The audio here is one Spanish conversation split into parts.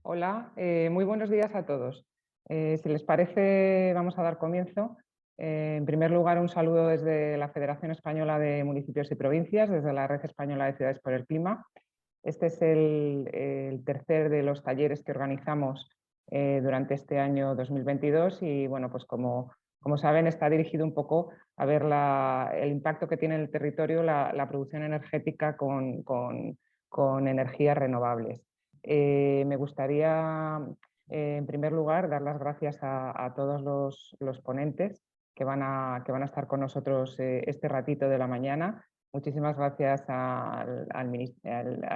Hola, muy buenos días a todos. Si les parece, vamos a dar comienzo. En primer lugar, un saludo desde la Federación Española de Municipios y Provincias, desde la Red Española de Ciudades por el Clima. Este es el tercer de los talleres que organizamos durante este año 2022 y, bueno, pues como saben, está dirigido un poco a ver el impacto que tiene en el territorio la producción energética con energías renovables. Me gustaría, en primer lugar, dar las gracias a todos los ponentes que van a estar con nosotros este ratito de la mañana. Muchísimas gracias al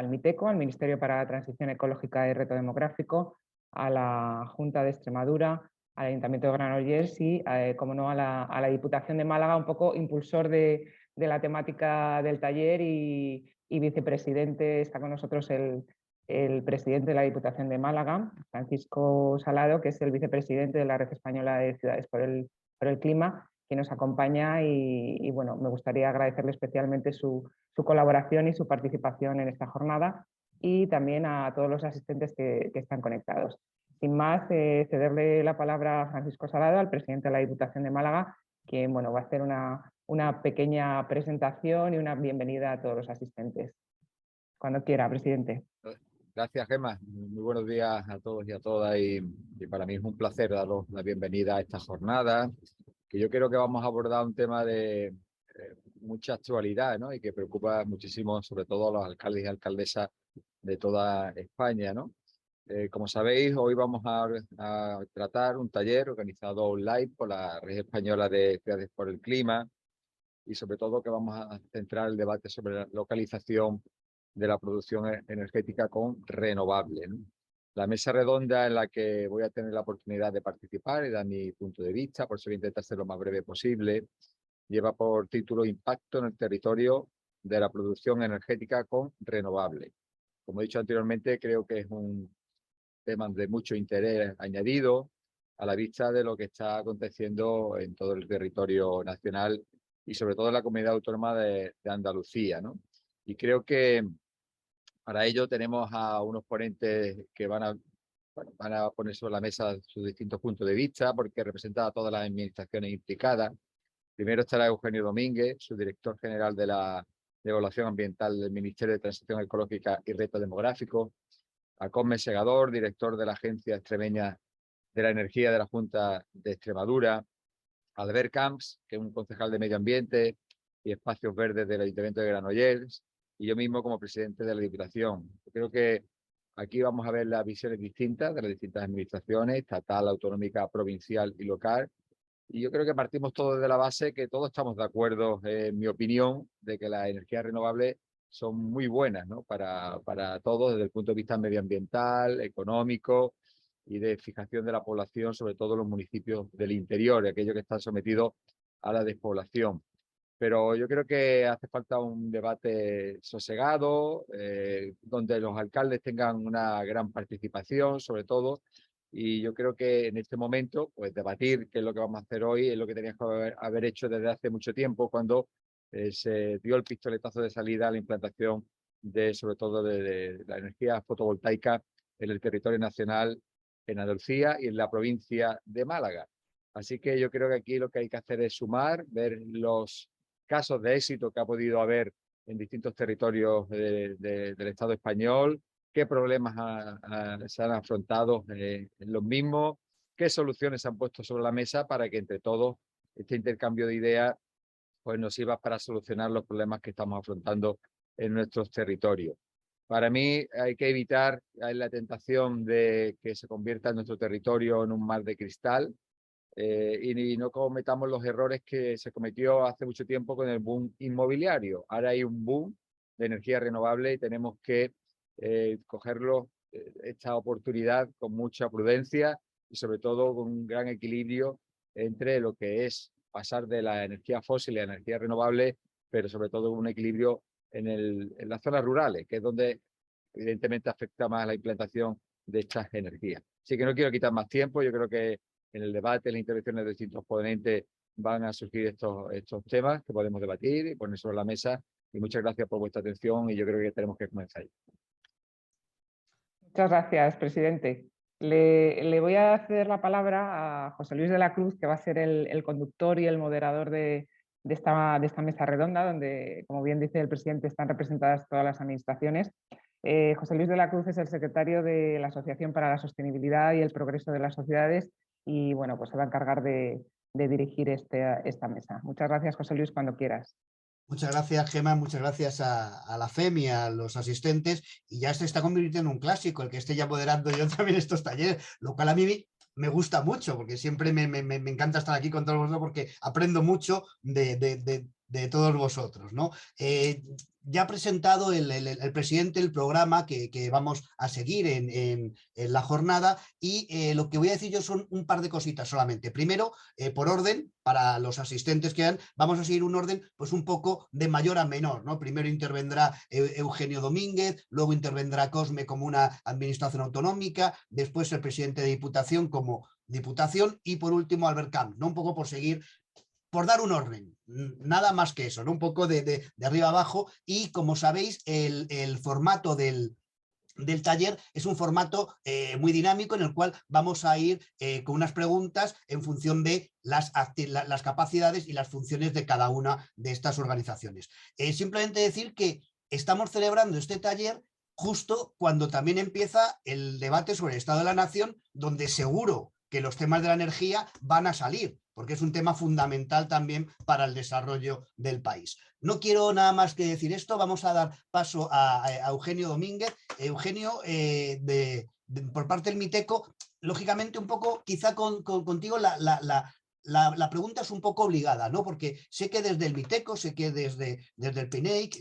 MITECO, al Ministerio para la Transición Ecológica y Reto Demográfico, a la Junta de Extremadura, al Ayuntamiento de Granollers y, como no, a la Diputación de Málaga, un poco impulsor de la temática del taller y vicepresidente. Está con nosotros el presidente de la Diputación de Málaga, Francisco Salado, que es el vicepresidente de la Red Española de Ciudades por el Clima, que nos acompaña y bueno, me gustaría agradecerle especialmente su colaboración y su participación en esta jornada y también a todos los asistentes que están conectados. Sin más, cederle la palabra a Francisco Salado, al presidente de la Diputación de Málaga, que bueno, va a hacer una pequeña presentación y una bienvenida a todos los asistentes. Cuando quiera, presidente. Gracias, Gemma. Muy buenos días a todos y a todas. Y para mí es un placer daros la bienvenida a esta jornada, que yo creo que vamos a abordar un tema de mucha actualidad, ¿no? Y que preocupa muchísimo, sobre todo a los alcaldes y alcaldesas de toda España, ¿no? Como sabéis, hoy vamos a tratar un taller organizado online por la Red Española de Ciudades por el Clima y sobre todo que vamos a centrar el debate sobre la localización de la producción energética con renovables, ¿no? La mesa redonda en la que voy a tener la oportunidad de participar y dar mi punto de vista, por eso voy a intentar ser lo más breve posible, lleva por título Impacto en el territorio de la producción energética con renovables. Como he dicho anteriormente, creo que es un tema de mucho interés añadido a la vista de lo que está aconteciendo en todo el territorio nacional y sobre todo en la comunidad autónoma de Andalucía, ¿no? Y creo que para ello tenemos a unos ponentes que van a poner sobre la mesa sus distintos puntos de vista, porque representa a todas las administraciones implicadas. Primero estará Eugenio Domínguez, subdirector general de la Evaluación Ambiental del Ministerio de Transición Ecológica y Reto Demográfico, a Cosme Segador, director de la Agencia Extremeña de la Energía de la Junta de Extremadura, a Albert Camps, que es un concejal de Medio Ambiente y Espacios Verdes del Ayuntamiento de Granollers, y yo mismo como presidente de la Diputación. Creo que aquí vamos a ver las visiones distintas de las distintas administraciones, estatal, autonómica, provincial y local. Y yo creo que partimos todos de la base que todos estamos de acuerdo, en mi opinión, de que las energías renovables son muy buenas, ¿no? Para todos desde el punto de vista medioambiental, económico y de fijación de la población, sobre todo los municipios del interior, aquellos que están sometidos a la despoblación. Pero yo creo que hace falta un debate sosegado, donde los alcaldes tengan una gran participación, sobre todo, y yo creo que en este momento, pues debatir qué es lo que vamos a hacer hoy es lo que teníamos que haber hecho desde hace mucho tiempo, cuando se dio el pistoletazo de salida a la implantación sobre todo de la energía fotovoltaica en el territorio nacional, en Andalucía y en la provincia de Málaga. Así que yo creo que aquí lo que hay que hacer es sumar, ver los casos de éxito que ha podido haber en distintos territorios del Estado español, qué problemas se han afrontado en los mismos, qué soluciones se han puesto sobre la mesa para que entre todos este intercambio de ideas pues, nos sirva para solucionar los problemas que estamos afrontando en nuestros territorios. Para mí hay que evitar la tentación de que se convierta nuestro territorio en un mar de cristal, y no cometamos los errores que se cometió hace mucho tiempo con el boom inmobiliario. Ahora hay un boom de energía renovable y tenemos que cogerlo, esta oportunidad con mucha prudencia y sobre todo con un gran equilibrio entre lo que es pasar de la energía fósil a la energía renovable, pero sobre todo un equilibrio en las zonas rurales, que es donde evidentemente afecta más la implantación de estas energías. Así que no quiero quitar más tiempo, yo creo que en el debate, en las intervenciones de distintos ponentes van a surgir estos temas que podemos debatir y poner sobre la mesa. Y muchas gracias por vuestra atención y yo creo que tenemos que comenzar. Muchas gracias, presidente. Le voy a ceder la palabra a José Luis de la Cruz, que va a ser el conductor y el moderador de esta mesa redonda, donde, como bien dice el presidente, están representadas todas las administraciones. José Luis de la Cruz es el secretario de la Asociación para la Sostenibilidad y el Progreso de las Sociedades y bueno, pues se va a encargar de dirigir esta mesa. Muchas gracias, José Luis, cuando quieras. Muchas gracias, Gemma, muchas gracias a la FEM y a los asistentes. Y ya se está convirtiendo en un clásico el que esté ya moderando yo también estos talleres, lo cual a mí me gusta mucho, porque siempre me encanta estar aquí con todos vosotros porque aprendo mucho de todos vosotros, ¿no? Ya ha presentado el presidente el programa que vamos a seguir en la jornada y lo que voy a decir yo son un par de cositas solamente. Primero, por orden, para los asistentes que dan, vamos a seguir un orden pues un poco de mayor a menor, ¿no? Primero intervendrá Eugenio Domínguez, luego intervendrá Cosme como una administración autonómica, después el presidente de Diputación como Diputación y por último Albert Camp, ¿no? Un poco por seguir, por dar un orden, nada más que eso, ¿no? Un poco de arriba abajo y como sabéis el formato del taller es un formato muy dinámico en el cual vamos a ir con unas preguntas en función de las capacidades y las funciones de cada una de estas organizaciones. Simplemente decir que estamos celebrando este taller justo cuando también empieza el debate sobre el Estado de la Nación, donde seguro que los temas de la energía van a salir, porque es un tema fundamental también para el desarrollo del país. No quiero nada más que decir esto, vamos a dar paso a Eugenio Domínguez. Eugenio, por parte del Miteco, lógicamente un poco, quizá contigo la pregunta es un poco obligada, ¿no? Porque sé que desde el Miteco, sé que desde el PNIEC,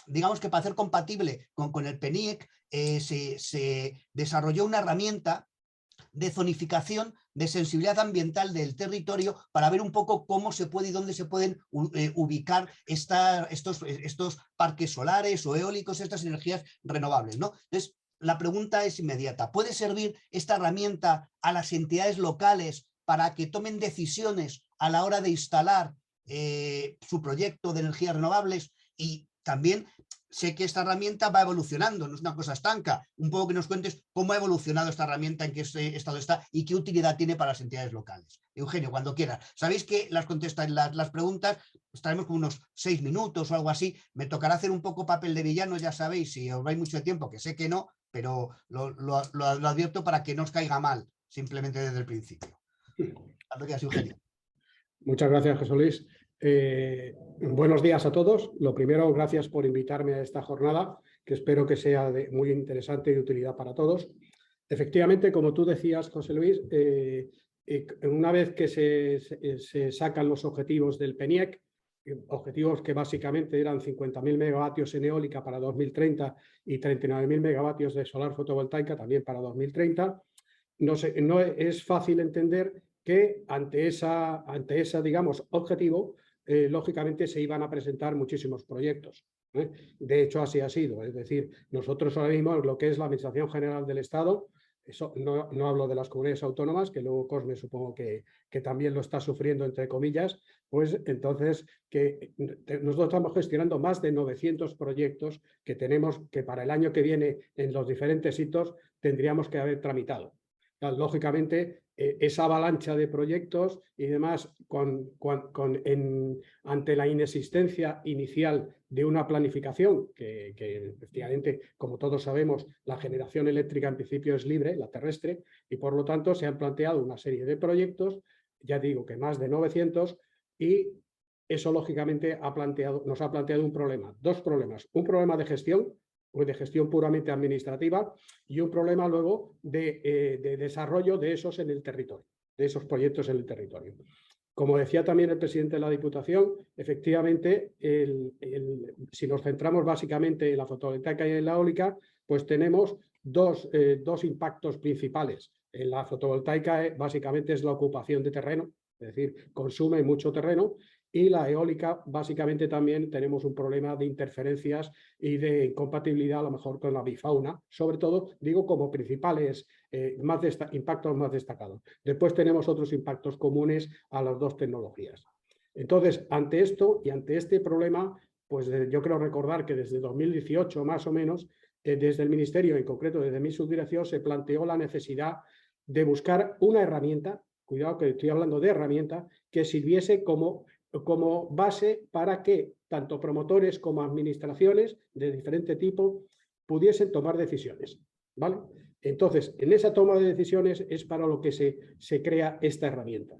digamos que para hacer compatible con el PNIEC, se desarrolló una herramienta de zonificación, de sensibilidad ambiental del territorio para ver un poco cómo se puede y dónde se pueden ubicar estos parques solares o eólicos, estas energías renovables, ¿no? Entonces, la pregunta es inmediata. ¿Puede servir esta herramienta a las entidades locales para que tomen decisiones a la hora de instalar su proyecto de energías renovables? Y también sé que esta herramienta va evolucionando, no es una cosa estanca. Un poco que nos cuentes cómo ha evolucionado esta herramienta, en qué estado está y qué utilidad tiene para las entidades locales. Eugenio, cuando quieras. Sabéis que las preguntas, estaremos como unos 6 minutos o algo así. Me tocará hacer un poco papel de villano, ya sabéis, si os vais mucho tiempo, que sé que no, pero lo advierto para que no os caiga mal, simplemente desde el principio. Cuando quieras, Eugenio. Muchas gracias, José Luis. Buenos días a todos. Lo primero, gracias por invitarme a esta jornada, que espero que sea muy interesante y de utilidad para todos. Efectivamente, como tú decías, José Luis, una vez que se sacan los objetivos del PNIEC, objetivos que básicamente eran 50.000 megavatios en eólica para 2030 y 39.000 megavatios de solar fotovoltaica también para 2030, no es fácil entender que ante esa digamos, objetivo, lógicamente se iban a presentar muchísimos proyectos. De hecho, así ha sido. Es decir, nosotros ahora mismo, lo que es la Administración General del Estado, eso no hablo de las comunidades autónomas, que luego Cosme supongo que también lo está sufriendo, entre comillas, pues entonces que nosotros estamos gestionando más de 900 proyectos que tenemos que para el año que viene en los diferentes hitos tendríamos que haber tramitado. Lógicamente, esa avalancha de proyectos y demás, ante la inexistencia inicial de una planificación, que efectivamente, como todos sabemos, la generación eléctrica en principio es libre, la terrestre, y por lo tanto se han planteado una serie de proyectos, ya digo que más de 900, y eso lógicamente nos ha planteado un problema, dos problemas, un problema de gestión puramente administrativa y un problema luego de desarrollo de esos en el territorio, de esos proyectos en el territorio. Como decía también el presidente de la Diputación, efectivamente, si nos centramos básicamente en la fotovoltaica y en la eólica, pues tenemos dos impactos principales. En la fotovoltaica básicamente es la ocupación de terreno, es decir, consume mucho terreno, y la eólica básicamente también tenemos un problema de interferencias y de incompatibilidad a lo mejor con la bifauna, sobre todo, digo, como principales impactos más destacados. Después tenemos otros impactos comunes a las dos tecnologías. Entonces, ante esto y ante este problema, pues yo creo recordar que desde 2018 más o menos desde el Ministerio, en concreto desde mi subdirección, se planteó la necesidad de buscar una herramienta, cuidado que estoy hablando de herramienta, que sirviese como base para que tanto promotores como administraciones de diferente tipo pudiesen tomar decisiones, ¿vale? Entonces, en esa toma de decisiones es para lo que se crea esta herramienta.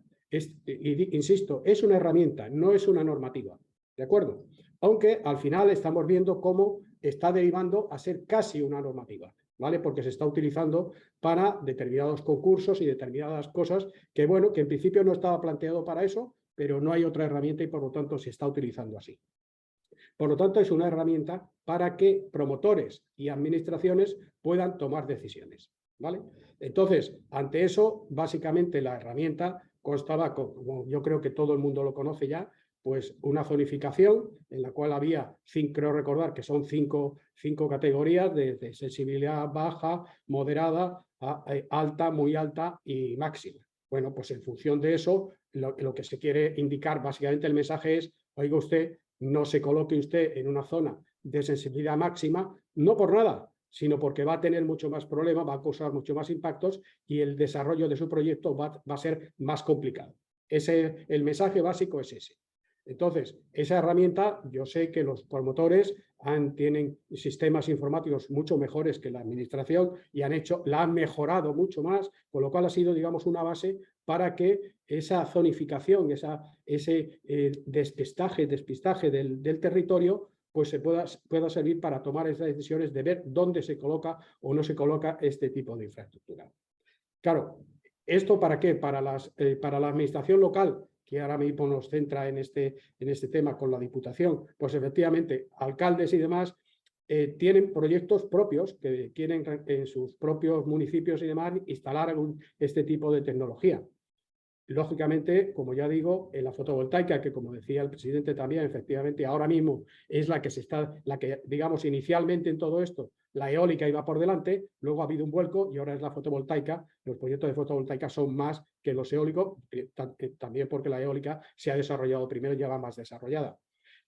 Insisto, es una herramienta, no es una normativa, ¿de acuerdo? Aunque al final estamos viendo cómo está derivando a ser casi una normativa, ¿vale? Porque se está utilizando para determinados concursos y determinadas cosas que, bueno, que en principio no estaba planteado para eso, pero no hay otra herramienta y por lo tanto se está utilizando así. Por lo tanto, es una herramienta para que promotores y administraciones puedan tomar decisiones, ¿vale? Entonces, ante eso, básicamente la herramienta constaba, como yo creo que todo el mundo lo conoce ya, pues una zonificación en la cual había, creo recordar que son cinco categorías de sensibilidad baja, moderada, alta, muy alta y máxima. Bueno, pues en función de eso, lo que se quiere indicar, básicamente el mensaje es, oiga usted, no se coloque usted en una zona de sensibilidad máxima, no por nada, sino porque va a tener mucho más problemas, va a causar mucho más impactos y el desarrollo de su proyecto va a ser más complicado. El mensaje básico es ese. Entonces, esa herramienta, yo sé que los promotores tienen sistemas informáticos mucho mejores que la administración y la han mejorado mucho más, con lo cual ha sido, digamos, una base para que esa zonificación, ese despistaje del territorio, pues pueda servir para tomar esas decisiones de ver dónde se coloca o no se coloca este tipo de infraestructura. Claro, ¿esto para qué? Para la administración local, que ahora mismo nos centra en este tema con la Diputación, pues efectivamente, alcaldes y demás tienen proyectos propios que quieren en sus propios municipios y demás instalar este tipo de tecnología. Lógicamente, como ya digo, en la fotovoltaica, que como decía el presidente también, efectivamente ahora mismo es la que digamos inicialmente en todo esto, la eólica iba por delante, luego ha habido un vuelco y ahora es la fotovoltaica. Los proyectos de fotovoltaica son más que los eólicos, también porque la eólica se ha desarrollado primero y ya va más desarrollada.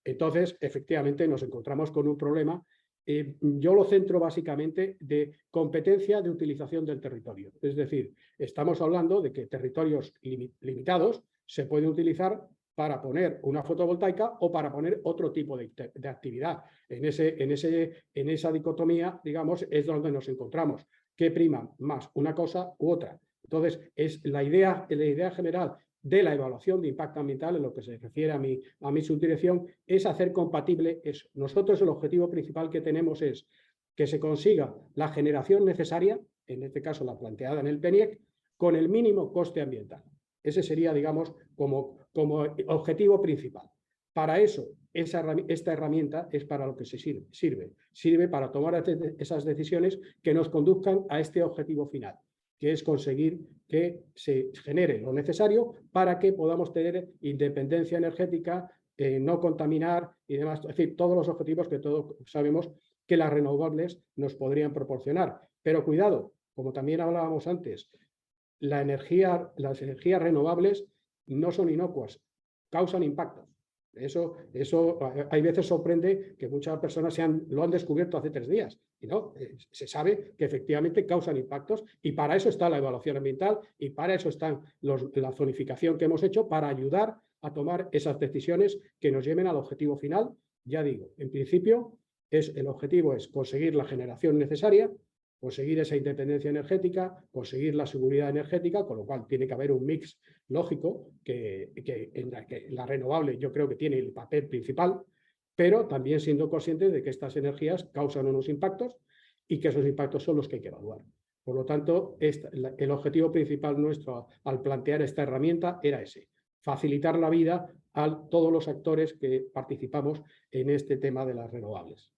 Entonces, efectivamente, nos encontramos con un problema. Yo lo centro básicamente de competencia de utilización del territorio. Es decir, estamos hablando de que territorios limitados se pueden utilizar para poner una fotovoltaica o para poner otro tipo de actividad. En esa dicotomía, digamos, es donde nos encontramos. ¿Qué prima más, una cosa u otra? Entonces, es la idea general de la evaluación de impacto ambiental, en lo que se refiere a mi subdirección, es hacer compatible eso. Nosotros el objetivo principal que tenemos es que se consiga la generación necesaria, en este caso la planteada en el PENIEC, con el mínimo coste ambiental. Ese sería, digamos, como objetivo principal. Para eso, esta herramienta es para lo que se sirve. Sirve para tomar esas decisiones que nos conduzcan a este objetivo final, que es conseguir que se genere lo necesario para que podamos tener independencia energética, no contaminar y demás. Es decir, todos los objetivos que todos sabemos que las renovables nos podrían proporcionar. Pero cuidado, como también hablábamos antes, las energías renovables no son inocuas, causan impactos. Eso hay veces sorprende que muchas personas lo han descubierto hace 3 días. Y no, se sabe que efectivamente causan impactos y para eso está la evaluación ambiental y para eso está la zonificación que hemos hecho, para ayudar a tomar esas decisiones que nos lleven al objetivo final. Ya digo, en principio el objetivo es conseguir la generación necesaria, conseguir esa independencia energética, conseguir la seguridad energética, con lo cual tiene que haber un mix lógico en la renovable yo creo que tiene el papel principal, pero también siendo conscientes de que estas energías causan unos impactos y que esos impactos son los que hay que evaluar. Por lo tanto, el objetivo principal nuestro al plantear esta herramienta era ese, facilitar la vida a todos los actores que participamos en este tema de las renovables.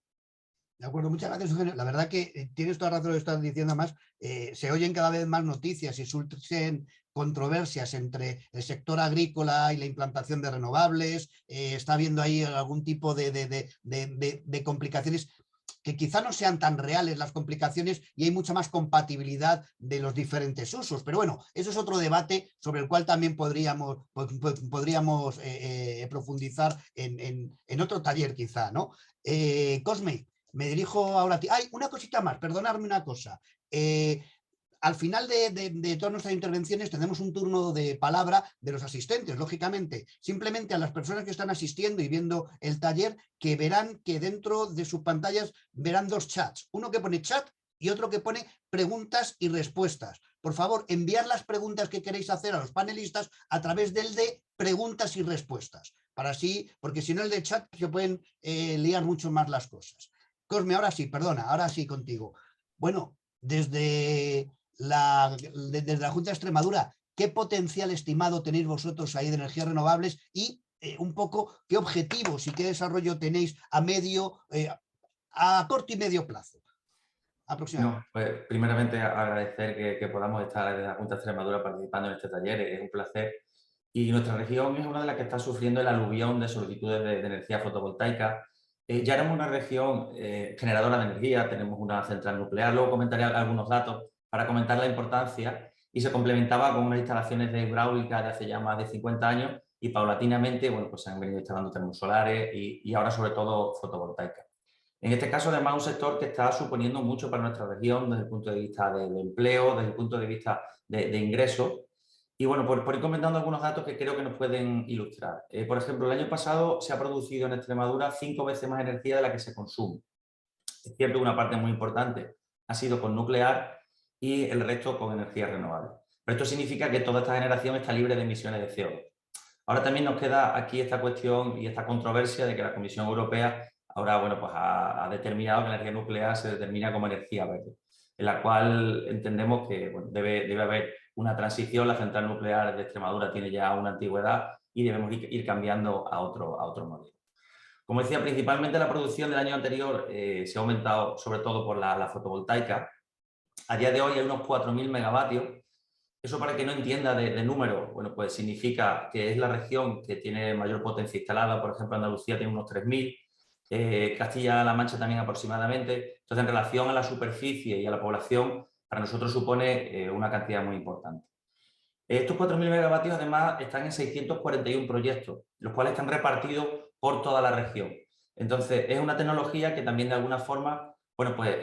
De acuerdo, muchas gracias, Eugenio. La verdad que tienes toda razón lo que estás diciendo, más se oyen cada vez más noticias y surgen controversias entre el sector agrícola y la implantación de renovables. Está habiendo ahí algún tipo de complicaciones que quizá no sean tan reales las complicaciones y hay mucha más compatibilidad de los diferentes usos. Pero bueno, eso es otro debate sobre el cual también podríamos profundizar en otro taller quizá, ¿no? Cosme, Me dirijo ahora a ti. ¡Ay, una cosita más! Perdonadme una cosa. Al final de todas nuestras intervenciones tenemos un turno de palabra de los asistentes, lógicamente. Simplemente a las personas que están asistiendo y viendo el taller, que verán que dentro de sus pantallas verán dos chats. Uno que pone chat y otro que pone preguntas y respuestas. Por favor, enviar las preguntas que queréis hacer a los panelistas a través del de preguntas y respuestas. Para así, porque si no el de chat se pueden liar mucho más las cosas. Cosme, ahora sí, perdona, ahora sí contigo. Bueno, desde la Junta de Extremadura, ¿qué potencial estimado tenéis vosotros ahí de energías renovables y un poco qué objetivos y qué desarrollo tenéis a corto y medio plazo? No, pues primeramente agradecer que podamos estar desde la Junta de Extremadura participando en este taller, es un placer. Y nuestra región es una de las que está sufriendo el aluvión de solicitudes de energía fotovoltaica. Ya éramos una región generadora de energía, tenemos una central nuclear, luego comentaré algunos datos para comentar la importancia, y se complementaba con unas instalaciones de hidráulica de hace ya más de 50 años y paulatinamente, bueno, pues se han venido instalando termosolares y ahora sobre todo fotovoltaicas. En este caso, además, un sector que está suponiendo mucho para nuestra región desde el punto de vista de empleo, desde el punto de vista de ingresos. Y bueno, por ir comentando algunos datos que creo que nos pueden ilustrar. Por ejemplo, el año pasado se ha producido en Extremadura 5 veces más energía de la que se consume. Es cierto que una parte muy importante ha sido con nuclear y el resto con energías renovables. Pero esto significa que toda esta generación está libre de emisiones de CO2. Ahora también nos queda aquí esta cuestión y esta controversia de que la Comisión Europea ahora, bueno, pues ha determinado que la energía nuclear se determina como energía verde, en la cual entendemos que bueno, debe haber una transición. La central nuclear de Extremadura tiene ya una antigüedad y debemos ir cambiando a otro modelo. Como decía, principalmente la producción del año anterior se ha aumentado sobre todo por la fotovoltaica. A día de hoy hay unos 4.000 megavatios. Eso, para que no entienda de número, bueno, pues significa que es la región que tiene mayor potencia instalada. Por ejemplo, Andalucía tiene unos 3.000, Castilla-La Mancha también aproximadamente. Entonces, en relación a la superficie y a la población, para nosotros supone una cantidad muy importante. Estos 4.000 megavatios además están en 641 proyectos, los cuales están repartidos por toda la región. Entonces, es una tecnología que también de alguna forma, bueno, pues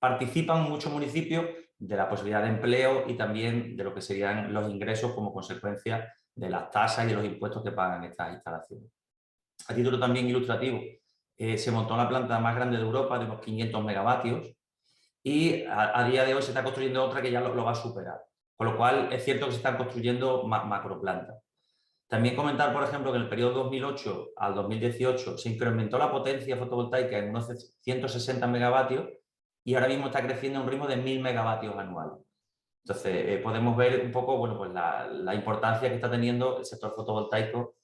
participan muchos municipios de la posibilidad de empleo y también de lo que serían los ingresos como consecuencia de las tasas y de los impuestos que pagan estas instalaciones. A título también ilustrativo, se montó la planta más grande de Europa de unos 500 megavatios y a día de hoy se está construyendo otra que ya lo va a superar. Con lo cual es cierto que se están construyendo macroplantas. También comentar, por ejemplo, que en el periodo 2008 al 2018 se incrementó la potencia fotovoltaica en unos 160 megavatios y ahora mismo está creciendo a un ritmo de 1.000 megavatios anuales. Entonces, podemos ver un poco, bueno, pues la importancia que está teniendo el sector fotovoltaico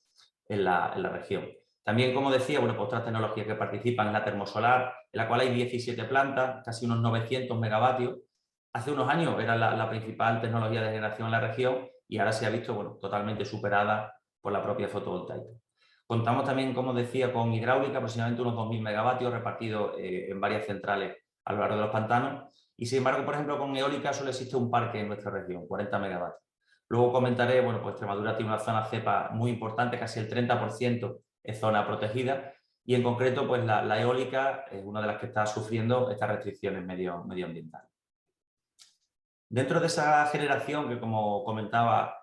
en la región. También, como decía, bueno, pues otras tecnologías que participan en la termosolar, en la cual hay 17 plantas, casi unos 900 megavatios. Hace unos años era la principal tecnología de generación en la región y ahora se ha visto, bueno, totalmente superada por la propia fotovoltaica. Contamos también, como decía, con hidráulica, aproximadamente unos 2.000 megavatios repartidos en varias centrales a lo largo de los pantanos. Y sin embargo, por ejemplo, con eólica solo existe un parque en nuestra región, 40 megavatios. Luego comentaré, bueno, pues Extremadura tiene una zona cepa muy importante, casi el 30% es zona protegida, y en concreto, pues la eólica es una de las que está sufriendo estas restricciones medioambientales. Dentro de esa generación, que como comentaba,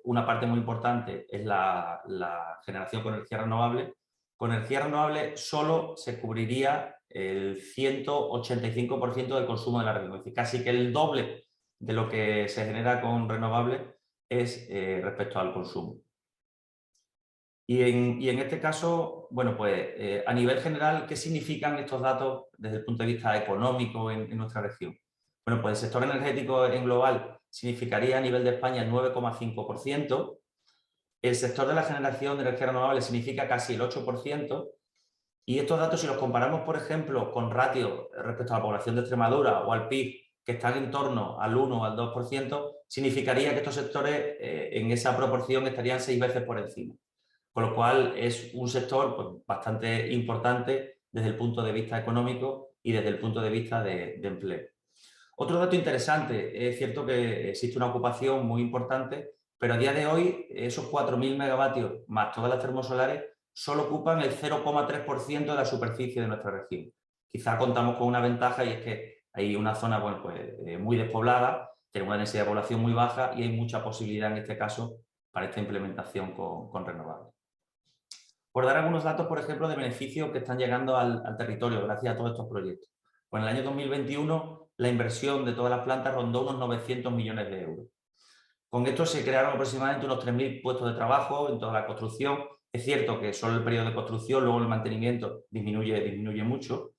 una parte muy importante es la generación con energía renovable. Con energía renovable solo se cubriría el 185% del consumo de la región, es decir, casi que el doble de lo que se genera con renovable es respecto al consumo. Y en este caso, bueno, pues a nivel general, ¿qué significan estos datos desde el punto de vista económico en nuestra región? Bueno, pues el sector energético en global significaría a nivel de España el 9,5%. El sector de la generación de energía renovable significa casi el 8%. Y estos datos, si los comparamos, por ejemplo, con ratios respecto a la población de Extremadura o al PIB, que están en torno al 1 o al 2%, significaría que estos sectores en esa proporción estarían 6 veces por encima. Con lo cual es un sector pues, bastante importante desde el punto de vista económico y desde el punto de vista de empleo. Otro dato interesante, es cierto que existe una ocupación muy importante, pero a día de hoy esos 4.000 megavatios más todas las termosolares solo ocupan el 0,3% de la superficie de nuestra región. Quizá contamos con una ventaja y es que hay una zona bueno, pues, muy despoblada, tiene una densidad de población muy baja y hay mucha posibilidad en este caso para esta implementación con renovables. Por dar algunos datos, por ejemplo, de beneficios que están llegando al territorio gracias a todos estos proyectos. Pues en el año 2021 la inversión de todas las plantas rondó unos 900 millones de euros. Con esto se crearon aproximadamente unos 3.000 puestos de trabajo en toda la construcción. Es cierto que solo el periodo de construcción, luego el mantenimiento disminuye mucho.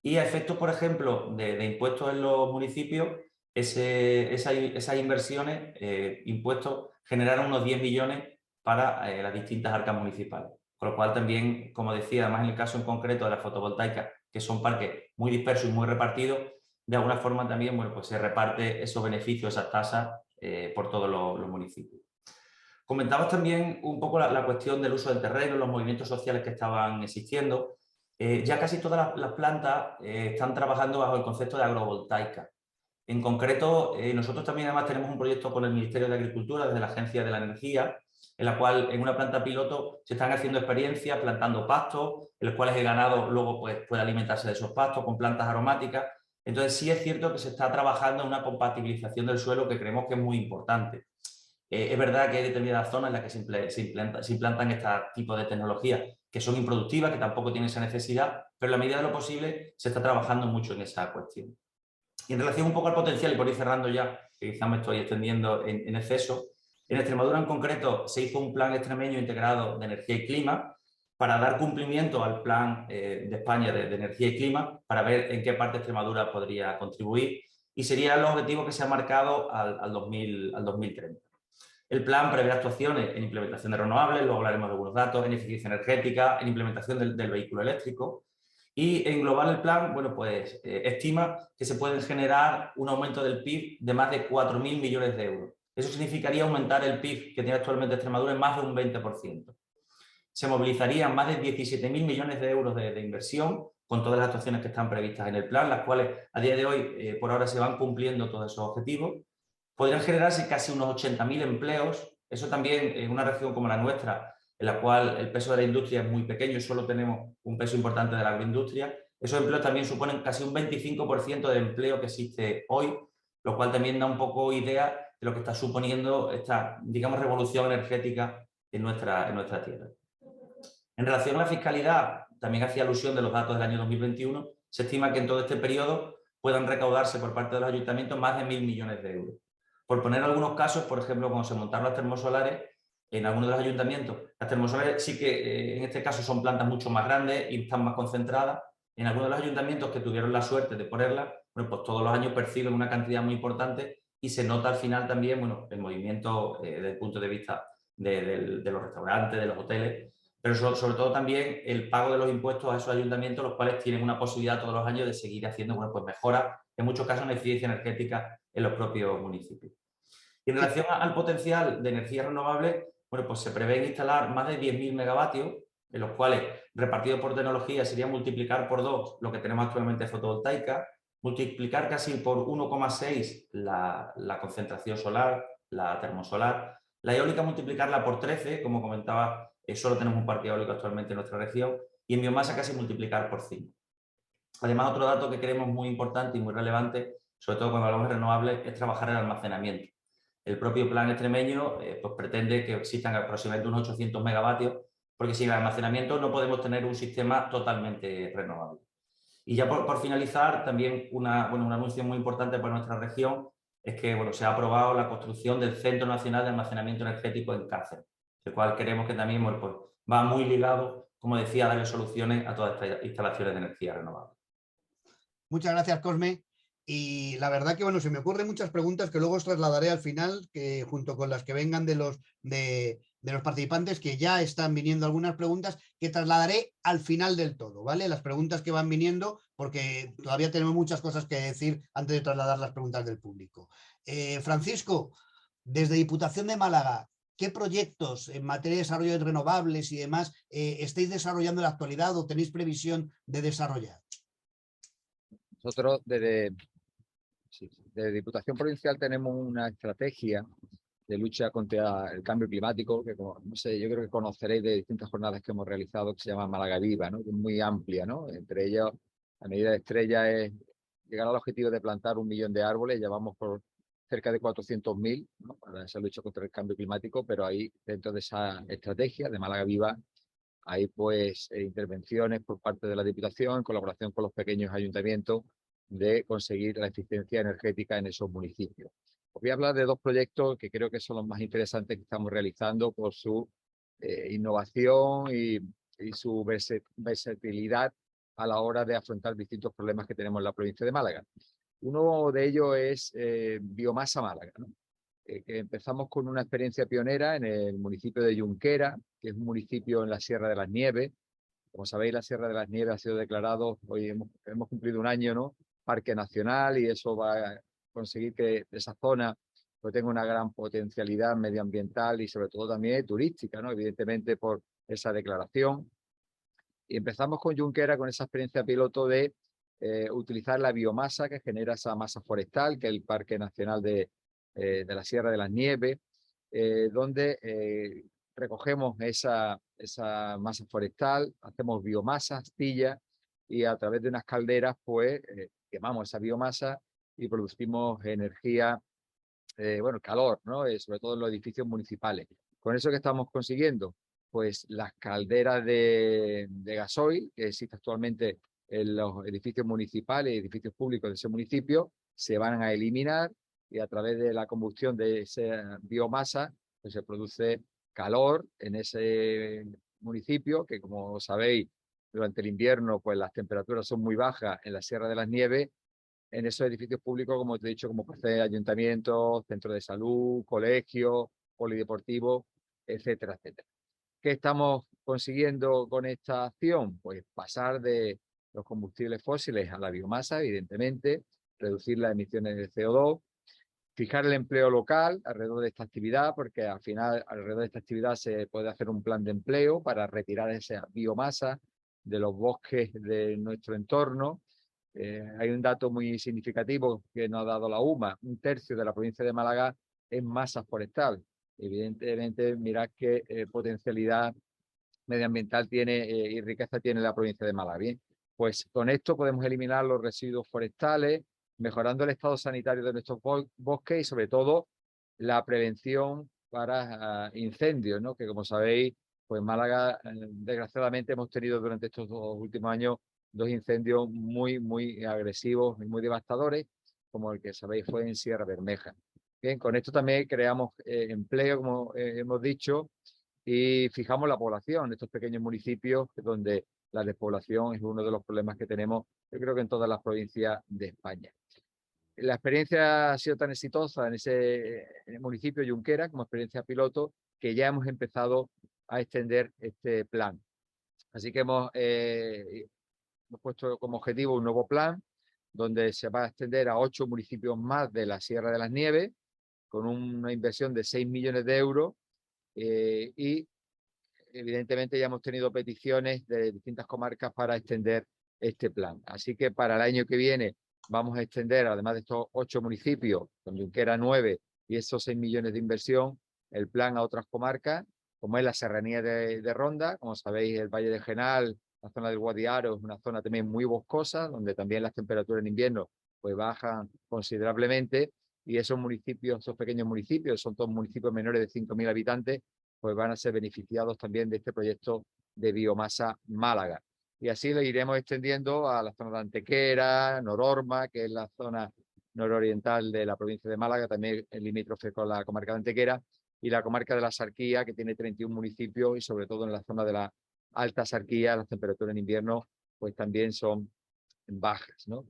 Y a efectos, por ejemplo, de impuestos en los municipios, esas inversiones, impuestos, generaron unos 10 millones para las distintas arcas municipales. Con lo cual también, como decía, además en el caso en concreto de la fotovoltaica, que son parques muy dispersos y muy repartidos, de alguna forma también bueno, pues se reparte esos beneficios, esas tasas por todos los municipios. Comentamos también un poco la cuestión del uso del terreno, los movimientos sociales que estaban existiendo. Ya casi todas las plantas están trabajando bajo el concepto de agrovoltaica. En concreto, nosotros también además tenemos un proyecto con el Ministerio de Agricultura, desde la Agencia de la Energía, en la cual en una planta piloto se están haciendo experiencias plantando pastos, en los cuales el ganado luego pues, puede alimentarse de esos pastos con plantas aromáticas. Entonces sí es cierto que se está trabajando en una compatibilización del suelo que creemos que es muy importante. Es verdad que hay determinadas zonas en las que se implantan este tipo de tecnologías que son improductivas, que tampoco tienen esa necesidad, pero en la medida de lo posible se está trabajando mucho en esa cuestión. Y en relación un poco al potencial, y por ir cerrando ya, que quizás me estoy extendiendo en exceso, en Extremadura en concreto se hizo un plan extremeño integrado de energía y clima para dar cumplimiento al plan de España de energía y clima, para ver en qué parte Extremadura podría contribuir, y serían los objetivos que se han marcado al 2030. El plan prevé actuaciones en implementación de renovables, luego hablaremos de algunos datos, en eficiencia energética, en implementación del vehículo eléctrico, y en global el plan, bueno, pues estima que se puede generar un aumento del PIB de más de 4.000 millones de euros. Eso significaría aumentar el PIB que tiene actualmente Extremadura en más de un 20%. Se movilizarían más de 17.000 millones de euros de inversión con todas las actuaciones que están previstas en el plan, las cuales a día de hoy, por ahora, se van cumpliendo todos esos objetivos. Podrían generarse casi unos 80.000 empleos. Eso también en una región como la nuestra, en la cual el peso de la industria es muy pequeño y solo tenemos un peso importante de la agroindustria. Esos empleos también suponen casi un 25% del empleo que existe hoy, lo cual también da un poco idea de lo que está suponiendo esta, digamos, revolución energética en nuestra tierra. En relación a la fiscalidad, también hacía alusión de los datos del año 2021, se estima que en todo este periodo puedan recaudarse por parte de los ayuntamientos más de 1.000 millones de euros. Por poner algunos casos, por ejemplo, cuando se montaron las termosolares, en algunos de los ayuntamientos, las termosolares sí que en este caso son plantas mucho más grandes y están más concentradas. En algunos de los ayuntamientos que tuvieron la suerte de ponerlas, bueno, pues todos los años perciben una cantidad muy importante y se nota al final también bueno, el movimiento desde el punto de vista de los restaurantes, de los hoteles, pero sobre todo también el pago de los impuestos a esos ayuntamientos, los cuales tienen una posibilidad todos los años de seguir haciendo bueno, pues mejoras, en muchos casos en eficiencia energética en los propios municipios. Y en relación al potencial de energía renovable, bueno, pues se prevé instalar más de 10.000 megavatios, en los cuales, repartidos por tecnología, sería multiplicar por 2 lo que tenemos actualmente de fotovoltaica, multiplicar casi por 1,6 la concentración solar, la termosolar, la eólica multiplicarla por 13, como comentaba, solo tenemos un parque eólico actualmente en nuestra región, y en biomasa casi multiplicar por 5. Además, otro dato que creemos muy importante y muy relevante, sobre todo cuando hablamos de renovables, es trabajar el almacenamiento. El propio plan extremeño pues pretende que existan aproximadamente unos 800 megavatios, porque sin el almacenamiento no podemos tener un sistema totalmente renovable. Y ya por finalizar, también un anuncio muy importante para nuestra región es que bueno, se ha aprobado la construcción del Centro Nacional de Almacenamiento Energético en Cáceres, el cual creemos que también bueno, pues, va muy ligado, como decía, a darle soluciones a todas estas instalaciones de energía renovable. Muchas gracias, Cosme. Y la verdad que, bueno, se me ocurren muchas preguntas que luego os trasladaré al final, que junto con las que vengan de los participantes, que ya están viniendo algunas preguntas, que trasladaré al final del todo, ¿vale? Las preguntas que van viniendo, porque todavía tenemos muchas cosas que decir antes de trasladar las preguntas del público. Francisco, desde Diputación de Málaga, ¿qué proyectos en materia de desarrollo de renovables y demás estáis desarrollando en la actualidad o tenéis previsión de desarrollar? Nosotros desde Diputación Provincial tenemos una estrategia de lucha contra el cambio climático que, como, no sé, yo creo que conoceréis de distintas jornadas que hemos realizado, que se llama Málaga Viva, ¿no? Que es muy amplia, ¿no? Entre ellos La medida de estrella es llegar al objetivo de plantar 1 millón de árboles. Ya vamos por cerca de 400.000, ¿no?, para esa lucha contra el cambio climático, pero ahí, dentro de esa estrategia de Málaga Viva, hay pues intervenciones por parte de la Diputación en colaboración con los pequeños ayuntamientos de conseguir la eficiencia energética en esos municipios. Os voy a hablar de 2 proyectos que creo que son los más interesantes que estamos realizando por su innovación y su versatilidad a la hora de afrontar distintos problemas que tenemos en la provincia de Málaga. Uno de ellos es Biomasa Málaga, ¿no? Que empezamos con una experiencia pionera en el municipio de Junquera, que es un municipio en la Sierra de las Nieves. Como sabéis, la Sierra de las Nieves ha sido declarado, hoy hemos cumplido un año, ¿no?, parque nacional, y eso va a conseguir que esa zona pues tenga una gran potencialidad medioambiental y sobre todo también turística, ¿no?, evidentemente por esa declaración. Y empezamos con Junquera con esa experiencia piloto de utilizar la biomasa que genera esa masa forestal, que es el Parque Nacional de la Sierra de las Nieves, donde recogemos esa masa forestal, hacemos biomasa, astilla, y a través de unas calderas pues quemamos esa biomasa y producimos energía, bueno, calor, ¿no? Sobre todo en los edificios municipales. ¿Con eso qué estamos consiguiendo? Pues las calderas de gasoil que existen actualmente en los edificios municipales y edificios públicos de ese municipio se van a eliminar, y a través de la combustión de esa biomasa pues se produce calor en ese municipio, que como sabéis, durante el invierno pues las temperaturas son muy bajas en la Sierra de las Nieves. En esos edificios públicos, como te he dicho, como puede ser ayuntamientos, centros de salud, colegios, polideportivos, etcétera, etcétera. ¿Qué estamos consiguiendo con esta acción? Pues pasar de los combustibles fósiles a la biomasa, evidentemente, reducir las emisiones de CO2, fijar el empleo local alrededor de esta actividad, porque al final alrededor de esta actividad se puede hacer un plan de empleo para retirar esa biomasa de los bosques de nuestro entorno. Hay un dato muy significativo que nos ha dado la UMA: 1/3 de la provincia de Málaga es masa forestal. Evidentemente, mirad qué potencialidad medioambiental tiene y riqueza tiene la provincia de Málaga. Bien, pues con esto podemos eliminar los residuos forestales, mejorando el estado sanitario de nuestros bosques y sobre todo la prevención para incendios, ¿no? Que como sabéis, pues Málaga desgraciadamente hemos tenido durante estos 2 últimos años 2 incendios muy agresivos y muy devastadores, como el que sabéis fue en Sierra Bermeja. Bien, con esto también creamos empleo, como hemos dicho, y fijamos la población en estos pequeños municipios donde la despoblación es uno de los problemas que tenemos, yo creo que en todas las provincias de España. La experiencia ha sido tan exitosa en el municipio de Junquera como experiencia piloto, que ya hemos empezado a extender este plan. Así que hemos puesto como objetivo un nuevo plan donde se va a extender a 8 municipios más de la Sierra de las Nieves, con una inversión de 6 millones de euros, y evidentemente ya hemos tenido peticiones de distintas comarcas para extender este plan. Así que para el año que viene vamos a extender, además de estos 8 municipios, con Junquera 9 y esos 6 millones de inversión, el plan a otras comarcas, como es la Serranía de Ronda. Como sabéis, el Valle de Genal, la zona del Guadiaro, es una zona también muy boscosa, donde también las temperaturas en invierno pues bajan considerablemente, y esos municipios, esos pequeños municipios, son todos municipios menores de 5.000 habitantes, pues van a ser beneficiados también de este proyecto de Biomasa Málaga. Y así lo iremos extendiendo a la zona de Antequera, Nororma, que es la zona nororiental de la provincia de Málaga, también el limítrofe con la comarca de Antequera, y la comarca de la Sarquía, que tiene 31 municipios, y sobre todo en la zona de la Alta Sarquía las temperaturas en invierno pues también son bajas, ¿no?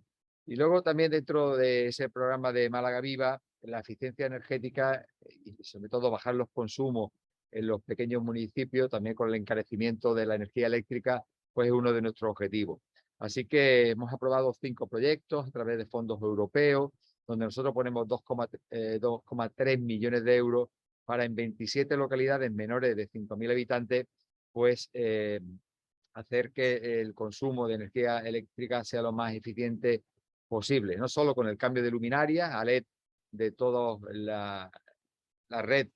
Y luego también dentro de ese programa de Málaga Viva, la eficiencia energética y sobre todo bajar los consumos en los pequeños municipios, también con el encarecimiento de la energía eléctrica, pues es uno de nuestros objetivos. Así que hemos aprobado 5 proyectos a través de fondos europeos, donde nosotros ponemos 2,3 millones de euros para en 27 localidades menores de 5.000 habitantes, pues hacer que el consumo de energía eléctrica sea lo más eficiente posible, no solo con el cambio de luminaria a LED de toda la red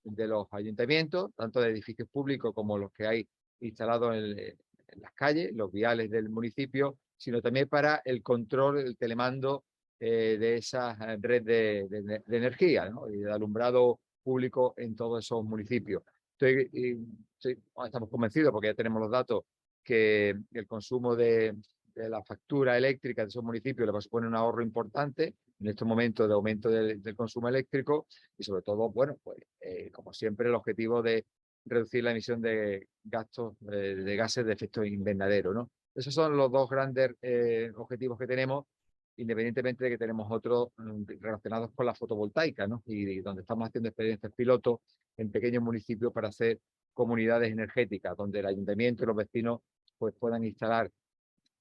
de los ayuntamientos, tanto de edificios públicos como los que hay instalados en las calles, los viales del municipio, sino también para el control, el telemando de esa red de energía, ¿no? Y de alumbrado público en todos esos municipios. Estamos convencidos, porque ya tenemos los datos, que el consumo de la factura eléctrica de esos municipios le va a suponer un ahorro importante en estos momentos de aumento del consumo eléctrico y sobre todo, bueno, pues como siempre el objetivo de reducir la emisión de de gases de efecto invernadero, ¿no? Esos son los dos grandes objetivos que tenemos, independientemente de que tenemos otros relacionados con la fotovoltaica, ¿no? Y donde estamos haciendo experiencias pilotos en pequeños municipios para hacer comunidades energéticas, donde el ayuntamiento y los vecinos pues puedan instalar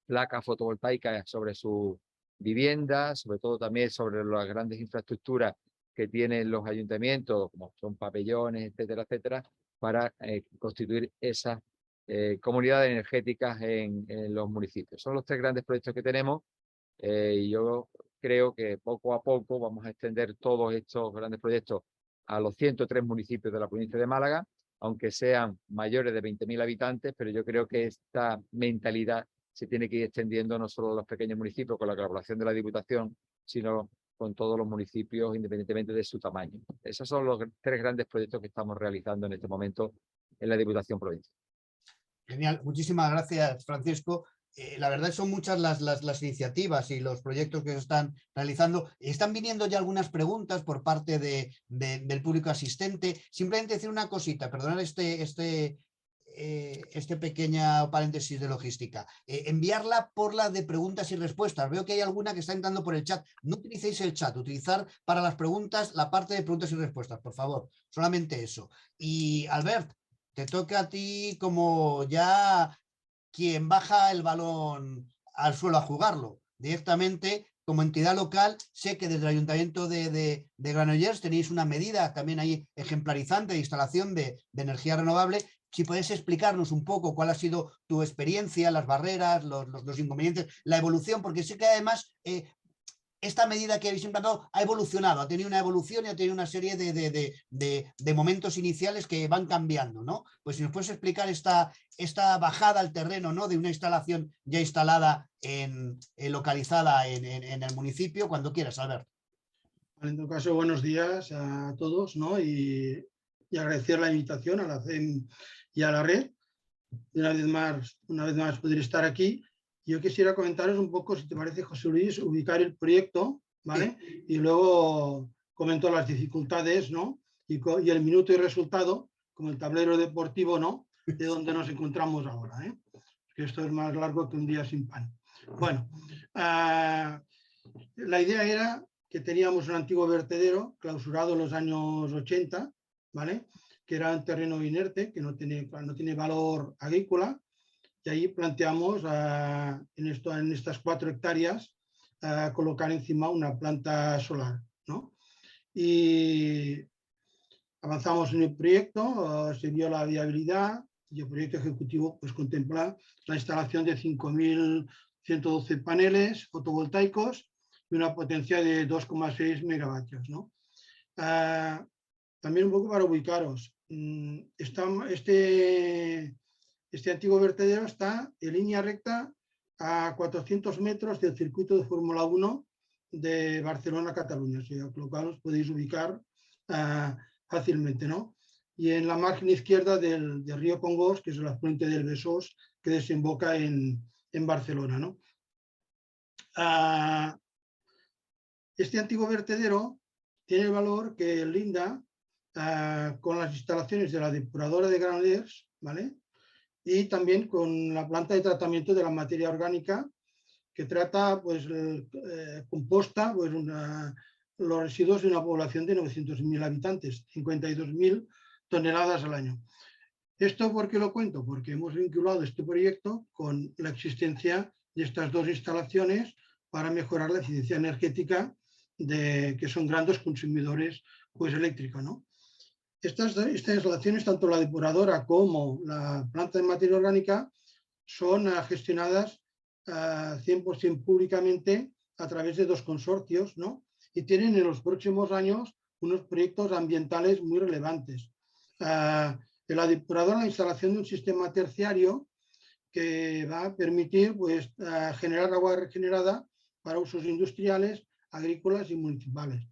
placas fotovoltaicas sobre sus viviendas, sobre todo también sobre las grandes infraestructuras que tienen los ayuntamientos, como son pabellones, etcétera, etcétera, para constituir esas comunidades energéticas en los municipios. Son los tres grandes proyectos que tenemos y yo creo que poco a poco vamos a extender todos estos grandes proyectos a los 103 municipios de la provincia de Málaga, aunque sean mayores de 20.000 habitantes, pero yo creo que esta mentalidad se tiene que ir extendiendo no solo a los pequeños municipios con la colaboración de la Diputación, sino con todos los municipios independientemente de su tamaño. Esos son los tres grandes proyectos que estamos realizando en este momento en la Diputación Provincial. Genial, muchísimas gracias, Francisco. La verdad son muchas las iniciativas y los proyectos que se están realizando. Están viniendo ya algunas preguntas por parte del público asistente. Simplemente decir una cosita, perdonad este pequeño paréntesis de logística. Enviarla por la de preguntas y respuestas. Veo que hay alguna que está entrando por el chat. No utilicéis el chat, utilizar para las preguntas la parte de preguntas y respuestas, por favor. Solamente eso. Y Albert, te toca a ti como ya quien baja el balón al suelo a jugarlo. Directamente, como entidad local, sé que desde el Ayuntamiento de Granollers tenéis una medida también ahí ejemplarizante de instalación de energía renovable. Si puedes explicarnos un poco cuál ha sido tu experiencia, las barreras, los inconvenientes, la evolución, porque sé que además esta medida que habéis implantado ha evolucionado, ha tenido una evolución y ha tenido una serie de momentos iniciales que van cambiando, ¿no? Pues si nos puedes explicar esta bajada al terreno, ¿no? De una instalación ya instalada localizada en el municipio, cuando quieras, Albert. En todo caso, buenos días a todos, ¿no? Y agradecer la invitación a la CEM y a la red. Y una vez más poder estar aquí. Yo quisiera comentaros un poco, si te parece, José Luis, ubicar el proyecto, ¿vale? Sí. Y luego comento las dificultades, ¿no? Y el minuto y resultado, como el tablero deportivo, ¿no? De donde nos encontramos ahora, ¿eh? Que esto es más largo que un día sin pan. Bueno, la idea era que teníamos un antiguo vertedero clausurado en los años 80, ¿vale? Que era un terreno inerte, que no tiene valor agrícola. Y ahí planteamos en estas 4 hectáreas colocar encima una planta solar, ¿no? Y avanzamos en el proyecto, se vio la viabilidad y el proyecto ejecutivo pues, contempla la instalación de 5.112 paneles fotovoltaicos y una potencia de 2,6 megavatios, ¿no? También un poco para ubicaros, este antiguo vertedero está en línea recta a 400 metros del circuito de Fórmula 1 de Barcelona-Cataluña, o sea, con lo cual os podéis ubicar fácilmente, ¿no? Y en la margen izquierda del río Congost, que es el afluente del Besós, que desemboca en Barcelona, ¿no? Este antiguo vertedero tiene el valor que linda con las instalaciones de la depuradora de Granollers, ¿vale? Y también con la planta de tratamiento de la materia orgánica que trata, pues, composta pues, los residuos de una población de 900.000 habitantes, 52.000 toneladas al año. ¿Esto por qué lo cuento? Porque hemos vinculado este proyecto con la existencia de estas 2 instalaciones para mejorar la eficiencia energética que son grandes consumidores pues, eléctricos, ¿no? Estas instalaciones, tanto la depuradora como la planta de materia orgánica, son gestionadas 100% públicamente a través de 2 consorcios, ¿no? Y tienen en los próximos años unos proyectos ambientales muy relevantes. En la depuradora, la instalación de un sistema terciario que va a permitir pues, generar agua regenerada para usos industriales, agrícolas y municipales.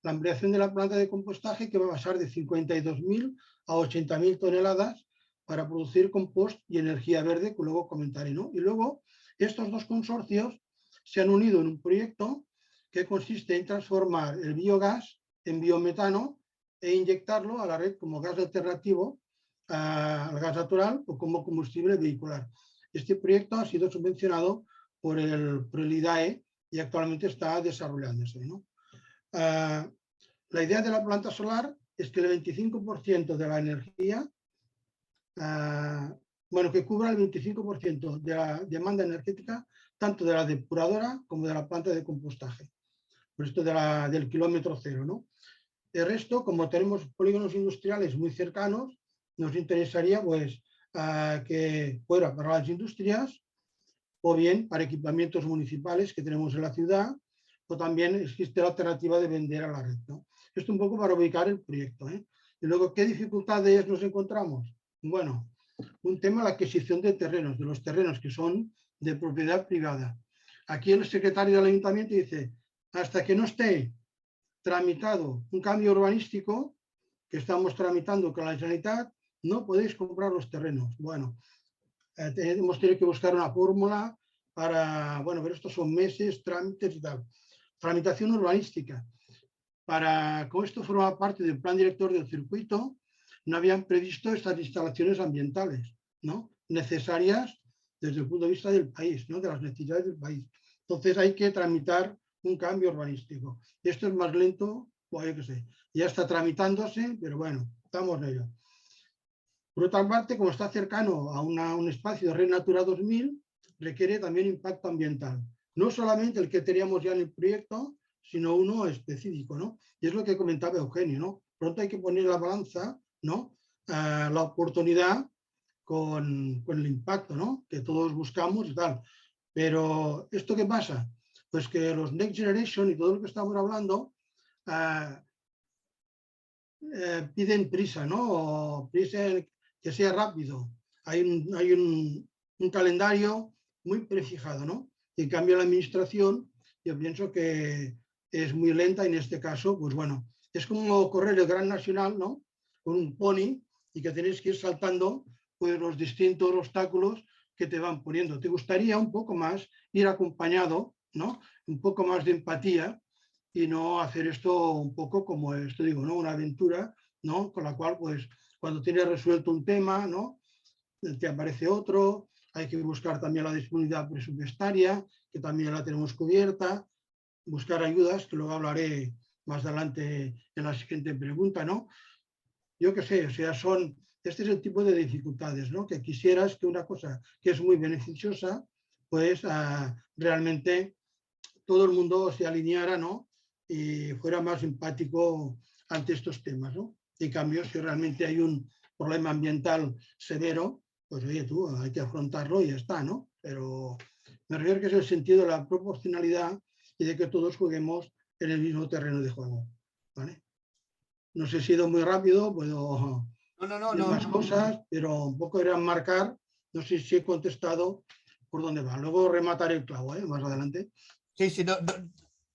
La ampliación de la planta de compostaje, que va a pasar de 52.000 a 80.000 toneladas para producir compost y energía verde, que luego comentaré, ¿no? Y luego estos dos consorcios se han unido en un proyecto que consiste en transformar el biogás en biometano e inyectarlo a la red como gas alternativo al gas natural o como combustible vehicular. Este proyecto ha sido subvencionado por el IDAE y actualmente está desarrollándose, ¿no? La idea de la planta solar es que el 25% de la energía, bueno, que cubra el 25% de la demanda energética, tanto de la depuradora como de la planta de compostaje, por esto del kilómetro cero, ¿no? El resto, como tenemos polígonos industriales muy cercanos, nos interesaría pues que fuera para las industrias o bien para equipamientos municipales que tenemos en la ciudad, o también existe la alternativa de vender a la red, ¿no? Esto un poco para ubicar el proyecto, ¿eh? Y luego, ¿qué dificultades nos encontramos? Bueno, un tema, la adquisición de terrenos, de los terrenos que son de propiedad privada. Aquí el secretario del ayuntamiento dice, hasta que no esté tramitado un cambio urbanístico, que estamos tramitando con la Generalitat, no podéis comprar los terrenos. Bueno, hemos tenido que buscar una fórmula para, bueno, pero estos son meses, trámites y tal. Tramitación urbanística. Como esto forma parte del plan director del circuito, no habían previsto estas instalaciones ambientales, ¿no? Necesarias desde el punto de vista del país, ¿no? De las necesidades del país. Entonces hay que tramitar un cambio urbanístico. Esto es más lento, pues yo qué sé, ya está tramitándose, pero bueno, estamos en ello. Por otra parte, como está cercano a un espacio de Red Natura 2000, requiere también impacto ambiental. No solamente el que teníamos ya en el proyecto, sino uno específico, ¿no? Y es lo que comentaba Eugenio, ¿no? Pronto hay que poner la balanza, ¿no? La oportunidad con el impacto, ¿no? Que todos buscamos y tal. Pero, ¿esto qué pasa? Pues que los Next Generation y todo lo que estamos hablando piden prisa, ¿no? O prisa que sea rápido. Hay un calendario muy prefijado, ¿no? Y en cambio la administración, yo pienso que es muy lenta y en este caso, pues bueno, es como correr el Gran Nacional, ¿no? Con un pony y que tenéis que ir saltando pues, los distintos obstáculos que te van poniendo. ¿Te gustaría un poco más ir acompañado, ¿no? Un poco más de empatía y no hacer esto un poco como esto digo, ¿no? Una aventura, ¿no? Con la cual, pues, cuando tienes resuelto un tema, ¿no? Te aparece otro, hay que buscar también la disponibilidad presupuestaria, que también la tenemos cubierta, buscar ayudas, que luego hablaré más adelante en la siguiente pregunta, ¿no? Yo qué sé, o sea, este es el tipo de dificultades, ¿no? Que quisieras que una cosa que es muy beneficiosa, pues realmente todo el mundo se alineara, ¿no? Y fuera más empático ante estos temas, ¿no? En cambio, si realmente hay un problema ambiental severo, pues oye tú, hay que afrontarlo y ya está, ¿no? Pero me refiero que es el sentido de la proporcionalidad y de que todos juguemos en el mismo terreno de juego, ¿vale? No sé si he sido muy rápido, puedo decir más cosas, pero un poco era marcar, no sé si he contestado por dónde va. Luego remataré el clavo, más adelante. Sí, sí,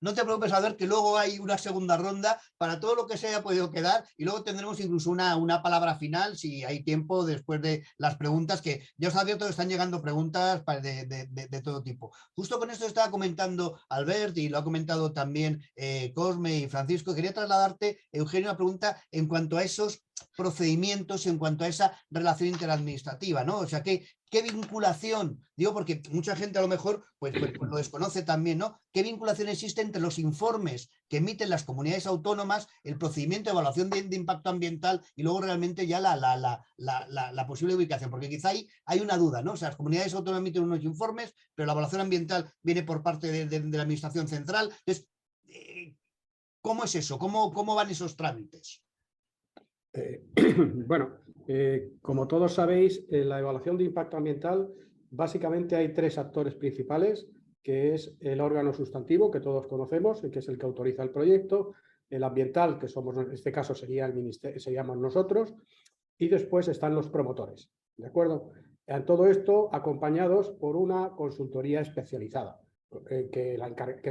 no te preocupes, Albert, que luego hay una segunda ronda para todo lo que se haya podido quedar y luego tendremos incluso una palabra final si hay tiempo después de las preguntas, que ya os advierto que están llegando preguntas de todo tipo. Justo con esto estaba comentando Albert y lo ha comentado también Cosme y Francisco. Quería trasladarte, Eugenio, una pregunta en cuanto a esos procedimientos, en cuanto a esa relación interadministrativa, ¿no? O sea, ¿qué vinculación? Digo, porque mucha gente a lo mejor pues lo desconoce también, ¿no? ¿Qué vinculación existe entre los informes que emiten las comunidades autónomas, el procedimiento de evaluación de impacto ambiental y luego realmente ya la posible ubicación? Porque quizá hay una duda, ¿no? O sea, las comunidades autónomas emiten unos informes, pero la evaluación ambiental viene por parte de la administración central. Entonces, ¿cómo es eso? ¿Cómo van esos trámites? Bueno, como todos sabéis, en la evaluación de impacto ambiental básicamente hay tres actores principales, que es el órgano sustantivo, que todos conocemos, que es el que autoriza el proyecto, el ambiental, que somos, en este caso sería el ministerio, seríamos nosotros, y después están los promotores, ¿de acuerdo? Todo esto acompañados por una consultoría especializada, que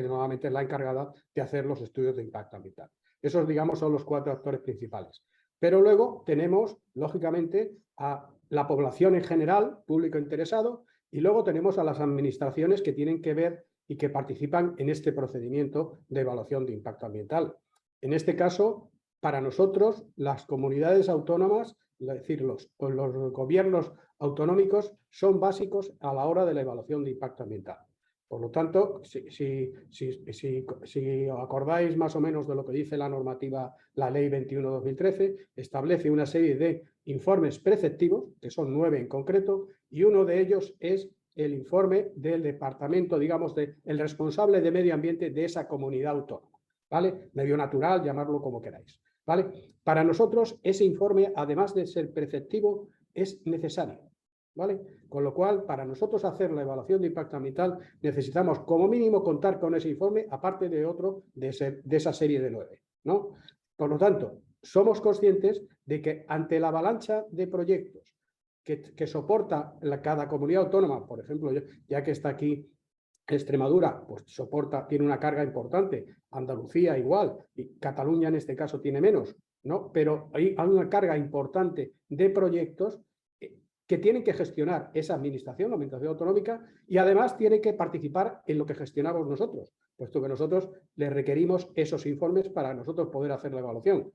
normalmente es la encargada de hacer los estudios de impacto ambiental. Esos, digamos, son los 4 actores principales. Pero luego tenemos, lógicamente, a la población en general, público interesado, y luego tenemos a las administraciones que tienen que ver y que participan en este procedimiento de evaluación de impacto ambiental. En este caso, para nosotros, las comunidades autónomas, es decir, los gobiernos autonómicos son básicos a la hora de la evaluación de impacto ambiental. Por lo tanto, si acordáis más o menos de lo que dice la normativa, la Ley 21/2013, establece una serie de informes preceptivos, que son 9 en concreto, y uno de ellos es el informe del departamento, digamos, el responsable de medio ambiente de esa comunidad autónoma, ¿vale? Medio natural, llamarlo como queráis, ¿vale? Para nosotros, ese informe, además de ser preceptivo, es necesario, ¿vale? Con lo cual, para nosotros hacer la evaluación de impacto ambiental, necesitamos como mínimo contar con ese informe, aparte de otro de esa serie de 9, ¿no? Por lo tanto, somos conscientes de que ante la avalancha de proyectos que soporta cada comunidad autónoma, por ejemplo, ya que está aquí Extremadura, pues tiene una carga importante, Andalucía igual, y Cataluña en este caso tiene menos, ¿no? Pero hay una carga importante de proyectos que tienen que gestionar esa administración, la administración autonómica, y además tiene que participar en lo que gestionamos nosotros, puesto que nosotros le requerimos esos informes para nosotros poder hacer la evaluación.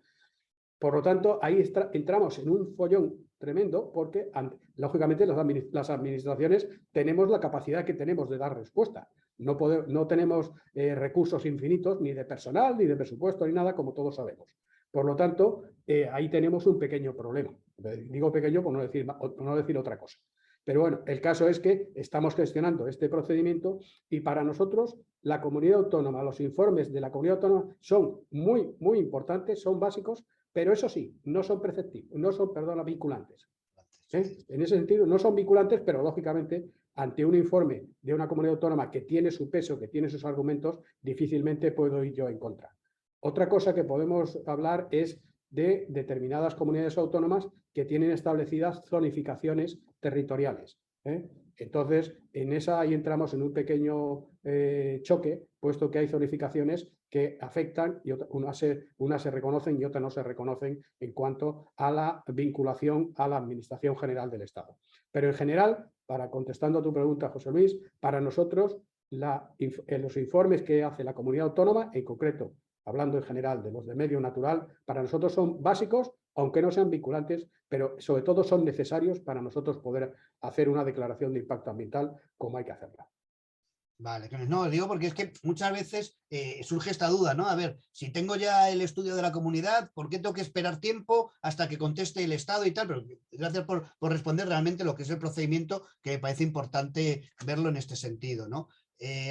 Por lo tanto, ahí entramos en un follón tremendo porque, lógicamente, las administraciones tenemos la capacidad que tenemos de dar respuesta. No tenemos recursos infinitos, ni de personal, ni de presupuesto, ni nada, como todos sabemos. Por lo tanto, ahí tenemos un pequeño problema. Digo pequeño por no decir otra cosa. Pero bueno, el caso es que estamos gestionando este procedimiento y para nosotros la comunidad autónoma, los informes de la comunidad autónoma son muy, muy importantes, son básicos, pero eso sí, no son preceptivos, vinculantes. En ese sentido, no son vinculantes, pero lógicamente, ante un informe de una comunidad autónoma que tiene su peso, que tiene sus argumentos, difícilmente puedo ir yo en contra. Otra cosa que podemos hablar es de determinadas comunidades autónomas que tienen establecidas zonificaciones territoriales. Entonces, ahí entramos en un pequeño choque, puesto que hay zonificaciones que afectan y unas se reconocen y otras no se reconocen en cuanto a la vinculación a la Administración General del Estado. Pero en general, contestando a tu pregunta, José Luis, para nosotros los informes que hace la comunidad autónoma, en concreto, hablando en general de los de medio natural, para nosotros son básicos, aunque no sean vinculantes, pero sobre todo son necesarios para nosotros poder hacer una declaración de impacto ambiental como hay que hacerla. Vale, no, digo porque es que muchas veces surge esta duda, ¿no? A ver, si tengo ya el estudio de la comunidad, ¿por qué tengo que esperar tiempo hasta que conteste el Estado y tal? Pero gracias por responder realmente lo que es el procedimiento, que me parece importante verlo en este sentido, ¿no?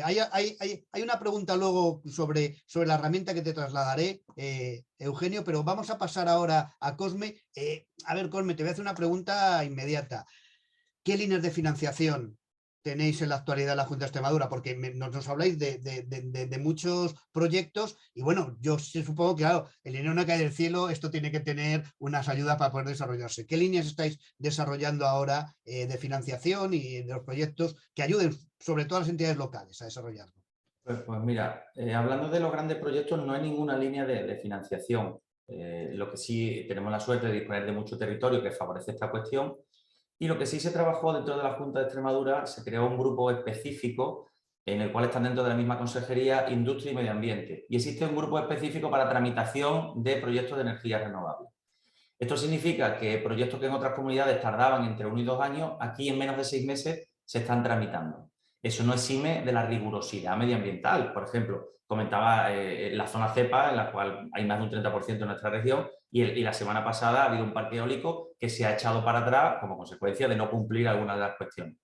Hay una pregunta luego sobre la herramienta que te trasladaré, Eugenio, pero vamos a pasar ahora a Cosme. A ver, Cosme, te voy a hacer una pregunta inmediata. ¿Qué líneas de financiación tenéis en la actualidad en la Junta de Extremadura? Porque nos habláis de muchos proyectos y bueno, yo supongo que claro, el dinero no cae del cielo, esto tiene que tener unas ayudas para poder desarrollarse. ¿Qué líneas estáis desarrollando ahora de financiación y de los proyectos que ayuden sobre todo a las entidades locales a desarrollarlo? Pues mira, hablando de los grandes proyectos, no hay ninguna línea de financiación. Lo que sí tenemos la suerte de disponer de mucho territorio que favorece esta cuestión. Y lo que sí se trabajó dentro de la Junta de Extremadura, se creó un grupo específico en el cual están dentro de la misma consejería Industria y Medio Ambiente. Y existe un grupo específico para tramitación de proyectos de energías renovables. Esto significa que proyectos que en otras comunidades tardaban entre 1 y 2 años, aquí en menos de 6 meses se están tramitando. Eso no exime de la rigurosidad medioambiental. Por ejemplo, comentaba la zona CEPA, en la cual hay más de un 30% en nuestra región, y la semana pasada ha habido un parque eólico que se ha echado para atrás como consecuencia de no cumplir algunas de las cuestiones.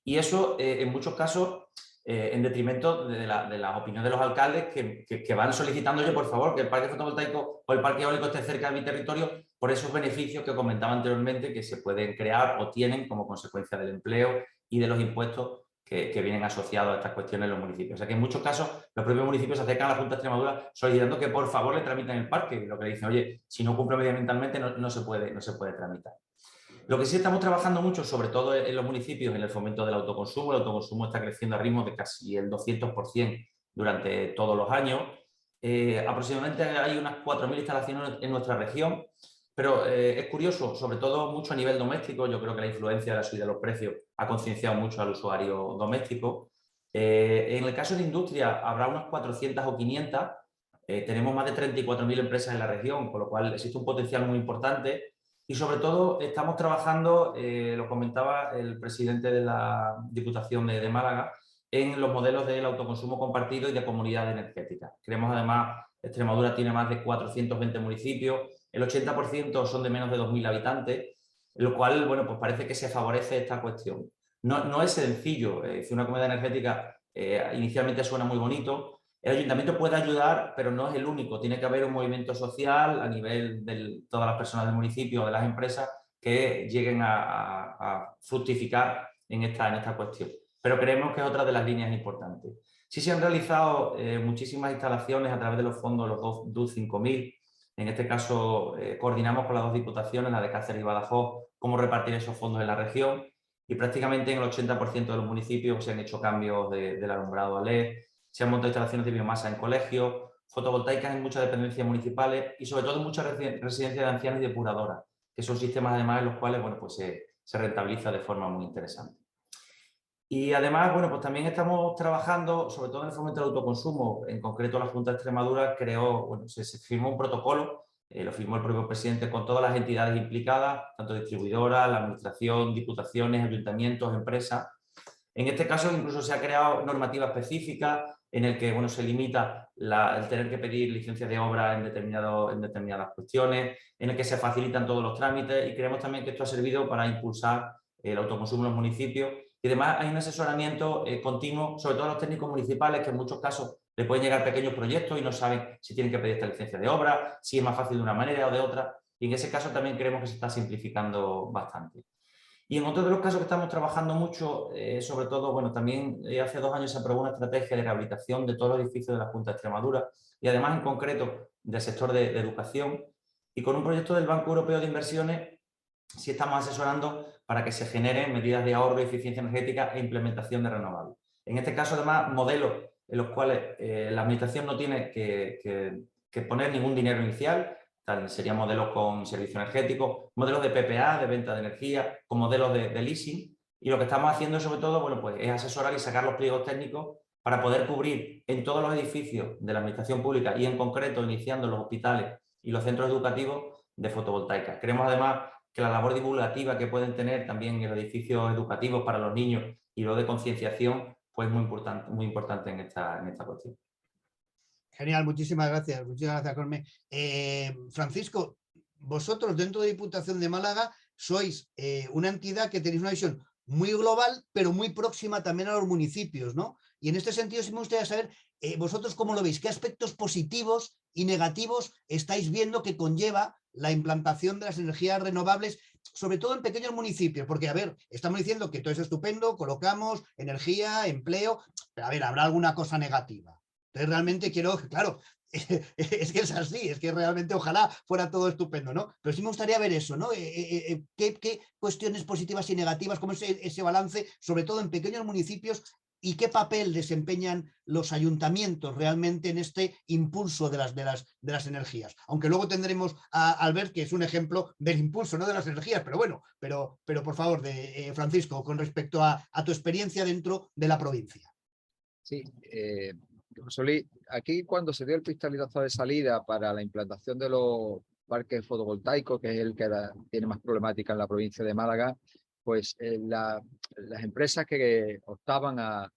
Y eso, en muchos casos, en detrimento de la opinión de los alcaldes que van solicitando, oye, por favor, que el parque fotovoltaico o el parque eólico esté cerca de mi territorio por esos beneficios que comentaba anteriormente que se pueden crear o tienen como consecuencia del empleo y de los impuestos que vienen asociados a estas cuestiones en los municipios. O sea que en muchos casos los propios municipios se acercan a la Junta de Extremadura solicitando que por favor le tramiten el parque. Lo que le dicen, oye, si no cumple medioambientalmente no se puede tramitar. Lo que sí estamos trabajando mucho, sobre todo en los municipios, en el fomento del autoconsumo. El autoconsumo está creciendo a ritmos de casi el 200% durante todos los años. Aproximadamente hay unas 4.000 instalaciones en nuestra región, pero es curioso, sobre todo mucho a nivel doméstico. Yo creo que la influencia de la subida de los precios ha concienciado mucho al usuario doméstico. En el caso de industria habrá unas 400 o 500. Tenemos más de 34.000 empresas en la región, con lo cual existe un potencial muy importante. Y sobre todo estamos trabajando, lo comentaba el presidente de la Diputación de Málaga, en los modelos del autoconsumo compartido y de comunidad energética. Creemos además, Extremadura tiene más de 420 municipios, el 80% son de menos de 2.000 habitantes, lo cual, bueno, pues parece que se favorece esta cuestión. No es sencillo, una comunidad energética inicialmente suena muy bonito. El ayuntamiento puede ayudar, pero no es el único. Tiene que haber un movimiento social a nivel de todas las personas del municipio o de las empresas que lleguen a fructificar en esta cuestión. Pero creemos que es otra de las líneas importantes. Sí se han realizado muchísimas instalaciones a través de los fondos, los DUC 5000. En este caso, coordinamos con las dos diputaciones, la de Cáceres y Badajoz, cómo repartir esos fondos en la región. Y prácticamente en el 80% de los municipios se han hecho cambios del alumbrado a LED, se han montado instalaciones de biomasa en colegios, fotovoltaicas en muchas dependencias municipales y sobre todo en muchas residencias de ancianos y depuradoras, que son sistemas además en los cuales, bueno, pues se rentabiliza de forma muy interesante. Y además, bueno, pues también estamos trabajando, sobre todo en el fomento del autoconsumo. En concreto, la Junta de Extremadura creó, bueno, se firmó un protocolo, lo firmó el propio presidente con todas las entidades implicadas, tanto distribuidoras, la administración, diputaciones, ayuntamientos, empresas. En este caso, incluso se ha creado normativa específica en el que, bueno, se limita el tener que pedir licencias de obra en determinadas cuestiones, en el que se facilitan todos los trámites, y creemos también que esto ha servido para impulsar el autoconsumo en los municipios. Y además hay un asesoramiento continuo, sobre todo a los técnicos municipales, que en muchos casos le pueden llegar pequeños proyectos y no saben si tienen que pedir esta licencia de obra, si es más fácil de una manera o de otra, y en ese caso también creemos que se está simplificando bastante. Y en otro de los casos que estamos trabajando mucho, sobre todo, bueno, también hace 2 años se aprobó una estrategia de rehabilitación de todos los edificios de la Junta de Extremadura y además en concreto del sector de educación, y con un proyecto del Banco Europeo de Inversiones sí estamos asesorando para que se generen medidas de ahorro y eficiencia energética e implementación de renovables. En este caso, además, modelos en los cuales la administración no tiene que poner ningún dinero inicial. Serían modelos con servicio energético, modelos de PPA, de venta de energía, con modelos de leasing. Y lo que estamos haciendo, sobre todo, bueno, pues es asesorar y sacar los pliegos técnicos para poder cubrir en todos los edificios de la administración pública y en concreto iniciando los hospitales y los centros educativos de fotovoltaica. Creemos además que la labor divulgativa que pueden tener también en los edificios educativos para los niños y lo de concienciación, pues muy importante en esta cuestión. Genial, muchísimas gracias, Carmen. Francisco, vosotros dentro de Diputación de Málaga sois una entidad que tenéis una visión muy global, pero muy próxima también a los municipios, ¿no? Y en este sentido sí me gustaría saber, vosotros cómo lo veis, qué aspectos positivos y negativos estáis viendo que conlleva la implantación de las energías renovables, sobre todo en pequeños municipios, porque, a ver, estamos diciendo que todo es estupendo, colocamos energía, empleo, pero a ver, habrá alguna cosa negativa. Entonces realmente quiero, claro, es que es así, es que realmente ojalá fuera todo estupendo, ¿no? Pero sí me gustaría ver eso, ¿no? ¿Qué cuestiones positivas y negativas, cómo es ese balance, sobre todo en pequeños municipios, y qué papel desempeñan los ayuntamientos realmente en este impulso de las energías? Aunque luego tendremos a Albert, que es un ejemplo del impulso, no de las energías, pero bueno, pero por favor, Francisco, con respecto a tu experiencia dentro de la provincia. Sí, José Luis, aquí cuando se dio el pistoletazo de salida para la implantación de los parques fotovoltaicos, que es el que tiene más problemática en la provincia de Málaga, pues las empresas que optaban a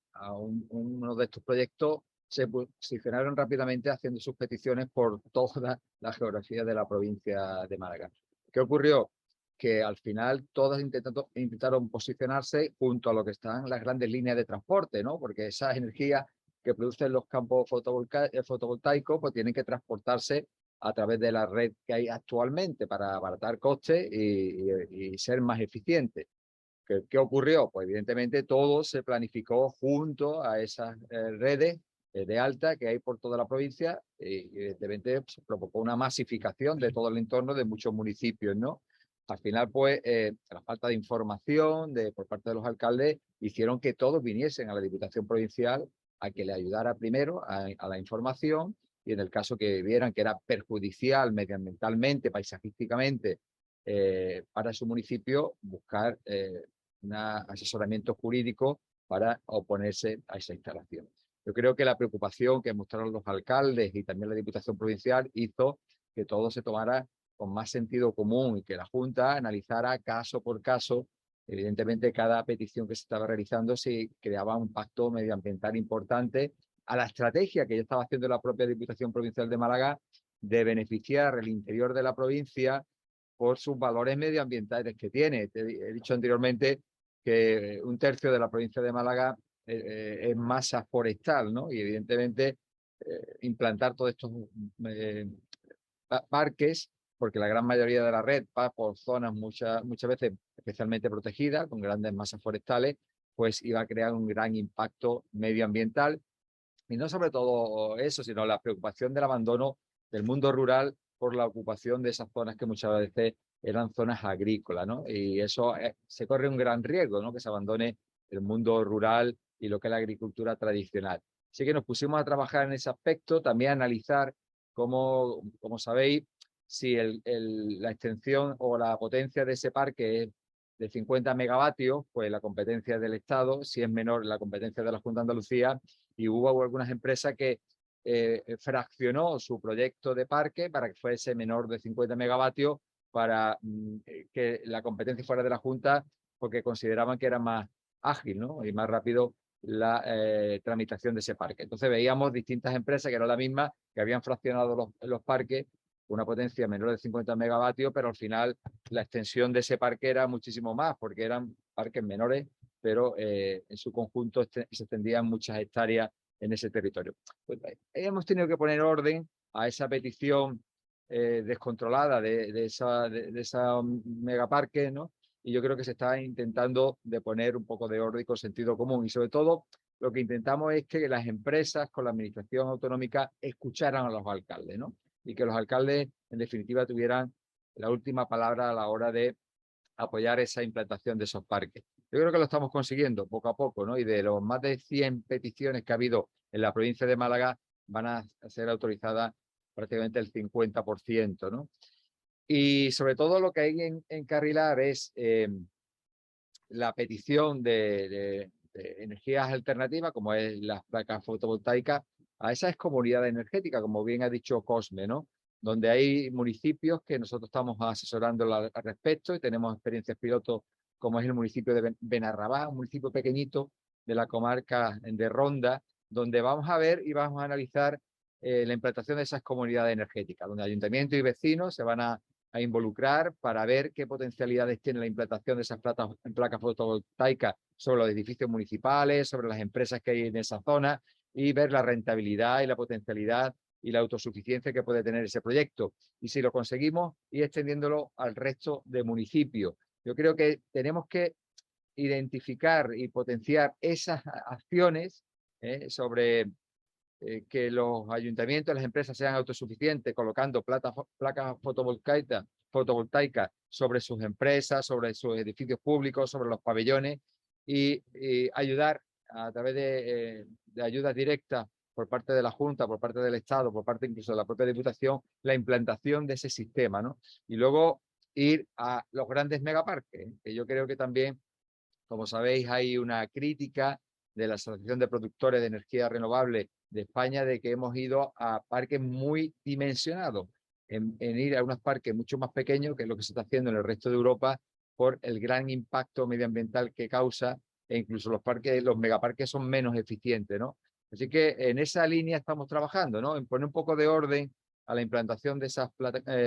uno de estos proyectos se posicionaron rápidamente haciendo sus peticiones por toda la geografía de la provincia de Málaga. ¿Qué ocurrió? Que al final todas intentaron posicionarse junto a lo que están las grandes líneas de transporte, ¿no? Porque esa energía que producen los campos fotovoltaicos pues tienen que transportarse a través de la red que hay actualmente para abaratar costes y ser más eficientes. ¿Qué ocurrió? Pues evidentemente todo se planificó junto a esas redes de alta que hay por toda la provincia y evidentemente se provocó una masificación de todo el entorno de muchos municipios, ¿no? al final, pues, la falta de información por parte de los alcaldes hicieron que todos viniesen a la Diputación Provincial a que le ayudara primero a la información, y en el caso que vieran que era perjudicial medioambientalmente, paisajísticamente, para su municipio, buscar un asesoramiento jurídico para oponerse a esa instalación. Yo creo que la preocupación que mostraron los alcaldes y también la Diputación Provincial hizo que todo se tomara con más sentido común y que la Junta analizara caso por caso. Evidentemente, cada petición que se estaba realizando se creaba un impacto medioambiental importante a la estrategia que ya estaba haciendo la propia Diputación Provincial de Málaga de beneficiar el interior de la provincia por sus valores medioambientales que tiene. He dicho anteriormente que un tercio de la provincia de Málaga es masa forestal, ¿no? Y evidentemente implantar todos estos parques, porque la gran mayoría de la red va por zonas muchas veces especialmente protegidas, con grandes masas forestales, pues iba a crear un gran impacto medioambiental. Y no sobre todo eso, sino la preocupación del abandono del mundo rural por la ocupación de esas zonas que muchas veces eran zonas agrícolas, ¿no? Y eso se corre un gran riesgo, ¿no? Que se abandone el mundo rural y lo que es la agricultura tradicional. Así que nos pusimos a trabajar en ese aspecto, también a analizar cómo, como sabéis, si la extensión o la potencia de ese parque es de 50 megavatios, pues la competencia es del Estado; si es menor, la competencia de la Junta de Andalucía. Y hubo algunas empresas que fraccionó su proyecto de parque para que fuese menor de 50 megavatios, para que la competencia fuera de la Junta, porque consideraban que era más ágil, ¿no? Y más rápido la tramitación de ese parque. Entonces veíamos distintas empresas que eran la misma, que habían fraccionado los parques, una potencia menor de 50 megavatios, pero al final la extensión de ese parque era muchísimo más, porque eran parques menores, pero en su conjunto se extendían muchas hectáreas en ese territorio. Pues, hemos tenido que poner orden a esa petición descontrolada de esa megaparque, ¿no? Y yo creo que se está intentando de poner un poco de orden y con sentido común. Y sobre todo, lo que intentamos es que las empresas con la administración autonómica escucharan a los alcaldes, ¿no? Y que los alcaldes, en definitiva, tuvieran la última palabra a la hora de apoyar esa implantación de esos parques. Yo creo que lo estamos consiguiendo poco a poco, ¿no? Y de los más de 100 peticiones que ha habido en la provincia de Málaga, van a ser autorizadas prácticamente el 50%, ¿no? Y sobre todo lo que hay en Carrilar es la petición de energías alternativas, como es las placas fotovoltaicas, a esas comunidades energéticas, como bien ha dicho Cosme, ¿no? Donde hay municipios que nosotros estamos asesorando al respecto, y tenemos experiencias pilotos, como es el municipio de Benarrabá, un municipio pequeñito de la comarca de Ronda, donde vamos a ver y vamos a analizar la implantación de esas comunidades energéticas, donde ayuntamientos y vecinos se van a involucrar para ver qué potencialidades tiene la implantación de esas placas fotovoltaicas sobre los edificios municipales, sobre las empresas que hay en esa zona, y ver la rentabilidad y la potencialidad y la autosuficiencia que puede tener ese proyecto. Y si lo conseguimos, ir extendiéndolo al resto de municipios. Yo creo que tenemos que identificar y potenciar esas acciones sobre que los ayuntamientos, las empresas sean autosuficientes, colocando placas fotovoltaicas sobre sus empresas, sobre sus edificios públicos, sobre los pabellones, y ayudar a través de ayudas directas por parte de la Junta, por parte del Estado, por parte incluso de la propia Diputación, la implantación de ese sistema, ¿no? Y luego ir a los grandes megaparques, que yo creo que también, como sabéis, hay una crítica de la Asociación de Productores de Energía Renovable de España, de que hemos ido a parques muy dimensionados, en ir a unos parques mucho más pequeños, que es lo que se está haciendo en el resto de Europa, por el gran impacto medioambiental que causa, e incluso los megaparques son menos eficientes, ¿no? Así que en esa línea estamos trabajando, ¿no? En poner un poco de orden a la implantación de esas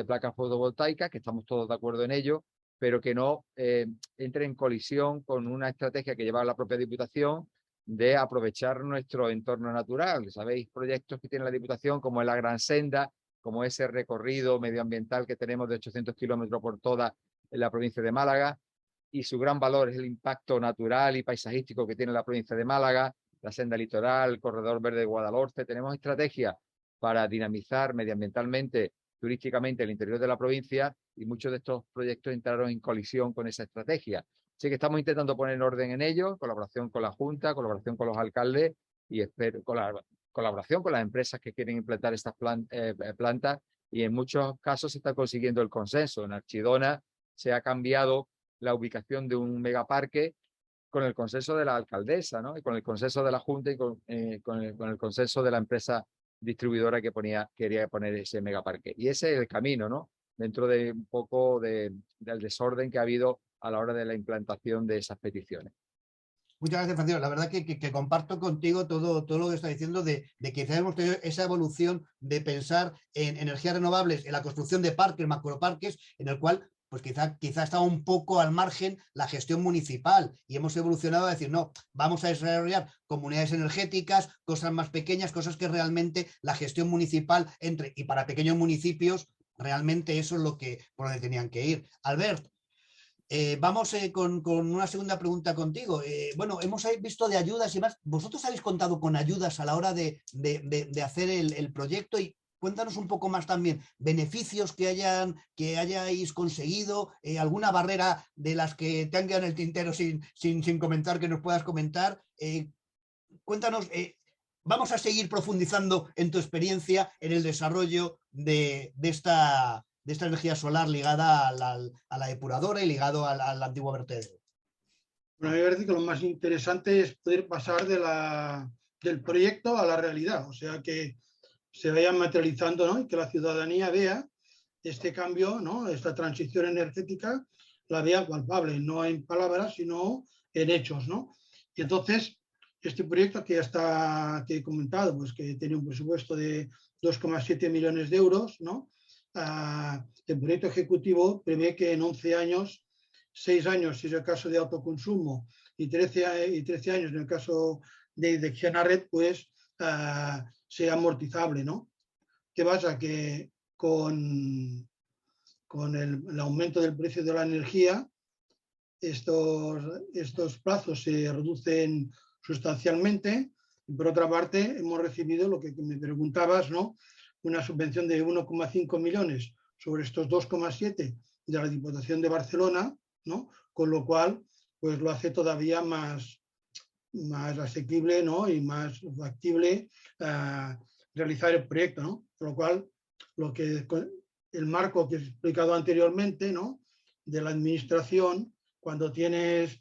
placas fotovoltaicas, que estamos todos de acuerdo en ello, pero que no entre en colisión con una estrategia que lleva la propia Diputación de aprovechar nuestro entorno natural. Sabéis, proyectos que tiene la Diputación, como es la Gran Senda, como ese recorrido medioambiental que tenemos de 800 kilómetros por toda la provincia de Málaga, y su gran valor es el impacto natural y paisajístico que tiene la provincia de Málaga, la senda litoral, el corredor verde de Guadalhorce. Tenemos estrategias para dinamizar medioambientalmente turísticamente el interior de la provincia y muchos de estos proyectos entraron en colisión con esa estrategia. Así que estamos intentando poner orden en ello, colaboración con la Junta, colaboración con los alcaldes y espero, colaboración con las empresas que quieren implantar estas plantas, y en muchos casos se está consiguiendo el consenso. En Archidona se ha cambiado la ubicación de un megaparque con el consenso de la alcaldesa, ¿no? Y con el consenso de la Junta y con el consenso de la empresa distribuidora que quería poner ese megaparque. Y ese es el camino, ¿no? Dentro de un poco del desorden que ha habido a la hora de la implantación de esas peticiones. Muchas gracias, Francisco. La verdad que comparto contigo todo lo que está diciendo de que quizás hemos tenido esa evolución de pensar en energías renovables, en la construcción de parques, macroparques, en el cual pues quizá estaba un poco al margen la gestión municipal y hemos evolucionado a decir, no, vamos a desarrollar comunidades energéticas, cosas más pequeñas, cosas que realmente la gestión municipal y para pequeños municipios, realmente eso es por donde tenían que ir. Albert, vamos con una segunda pregunta contigo. Bueno, hemos visto de ayudas y más. ¿Vosotros habéis contado con ayudas a la hora de hacer el proyecto? Y cuéntanos un poco más también, beneficios que hayáis conseguido, alguna barrera de las que te han quedado en el tintero sin comentar, que nos puedas comentar. Cuéntanos, vamos a seguir profundizando en tu experiencia en el desarrollo de esta energía solar ligada a la depuradora y ligado al antiguo vertedero. Bueno, a mí me parece que lo más interesante es poder pasar del proyecto a la realidad, o sea, que se vaya materializando, ¿no? Y que la ciudadanía vea este cambio, ¿no? Esta transición energética, la vea palpable, no en palabras, sino en hechos, ¿no? Y entonces, este proyecto que he comentado, pues que tiene un presupuesto de 2,7 millones de euros, ¿no? El proyecto ejecutivo prevé que en 11 años, 6 años si es el caso de autoconsumo y 13 años en el caso de dirección a red, pues sea amortizable, ¿no? ¿Qué pasa? Que con el aumento del precio de la energía, estos plazos se reducen sustancialmente. Y por otra parte, hemos recibido lo que me preguntabas, ¿no? Una subvención de 1,5 millones sobre estos 2,7 de la Diputación de Barcelona, ¿no? Con lo cual, pues lo hace todavía más asequible, ¿no? Y más factible realizar el proyecto, ¿no? Por lo cual, el marco que he explicado anteriormente, ¿no? De la administración, cuando tienes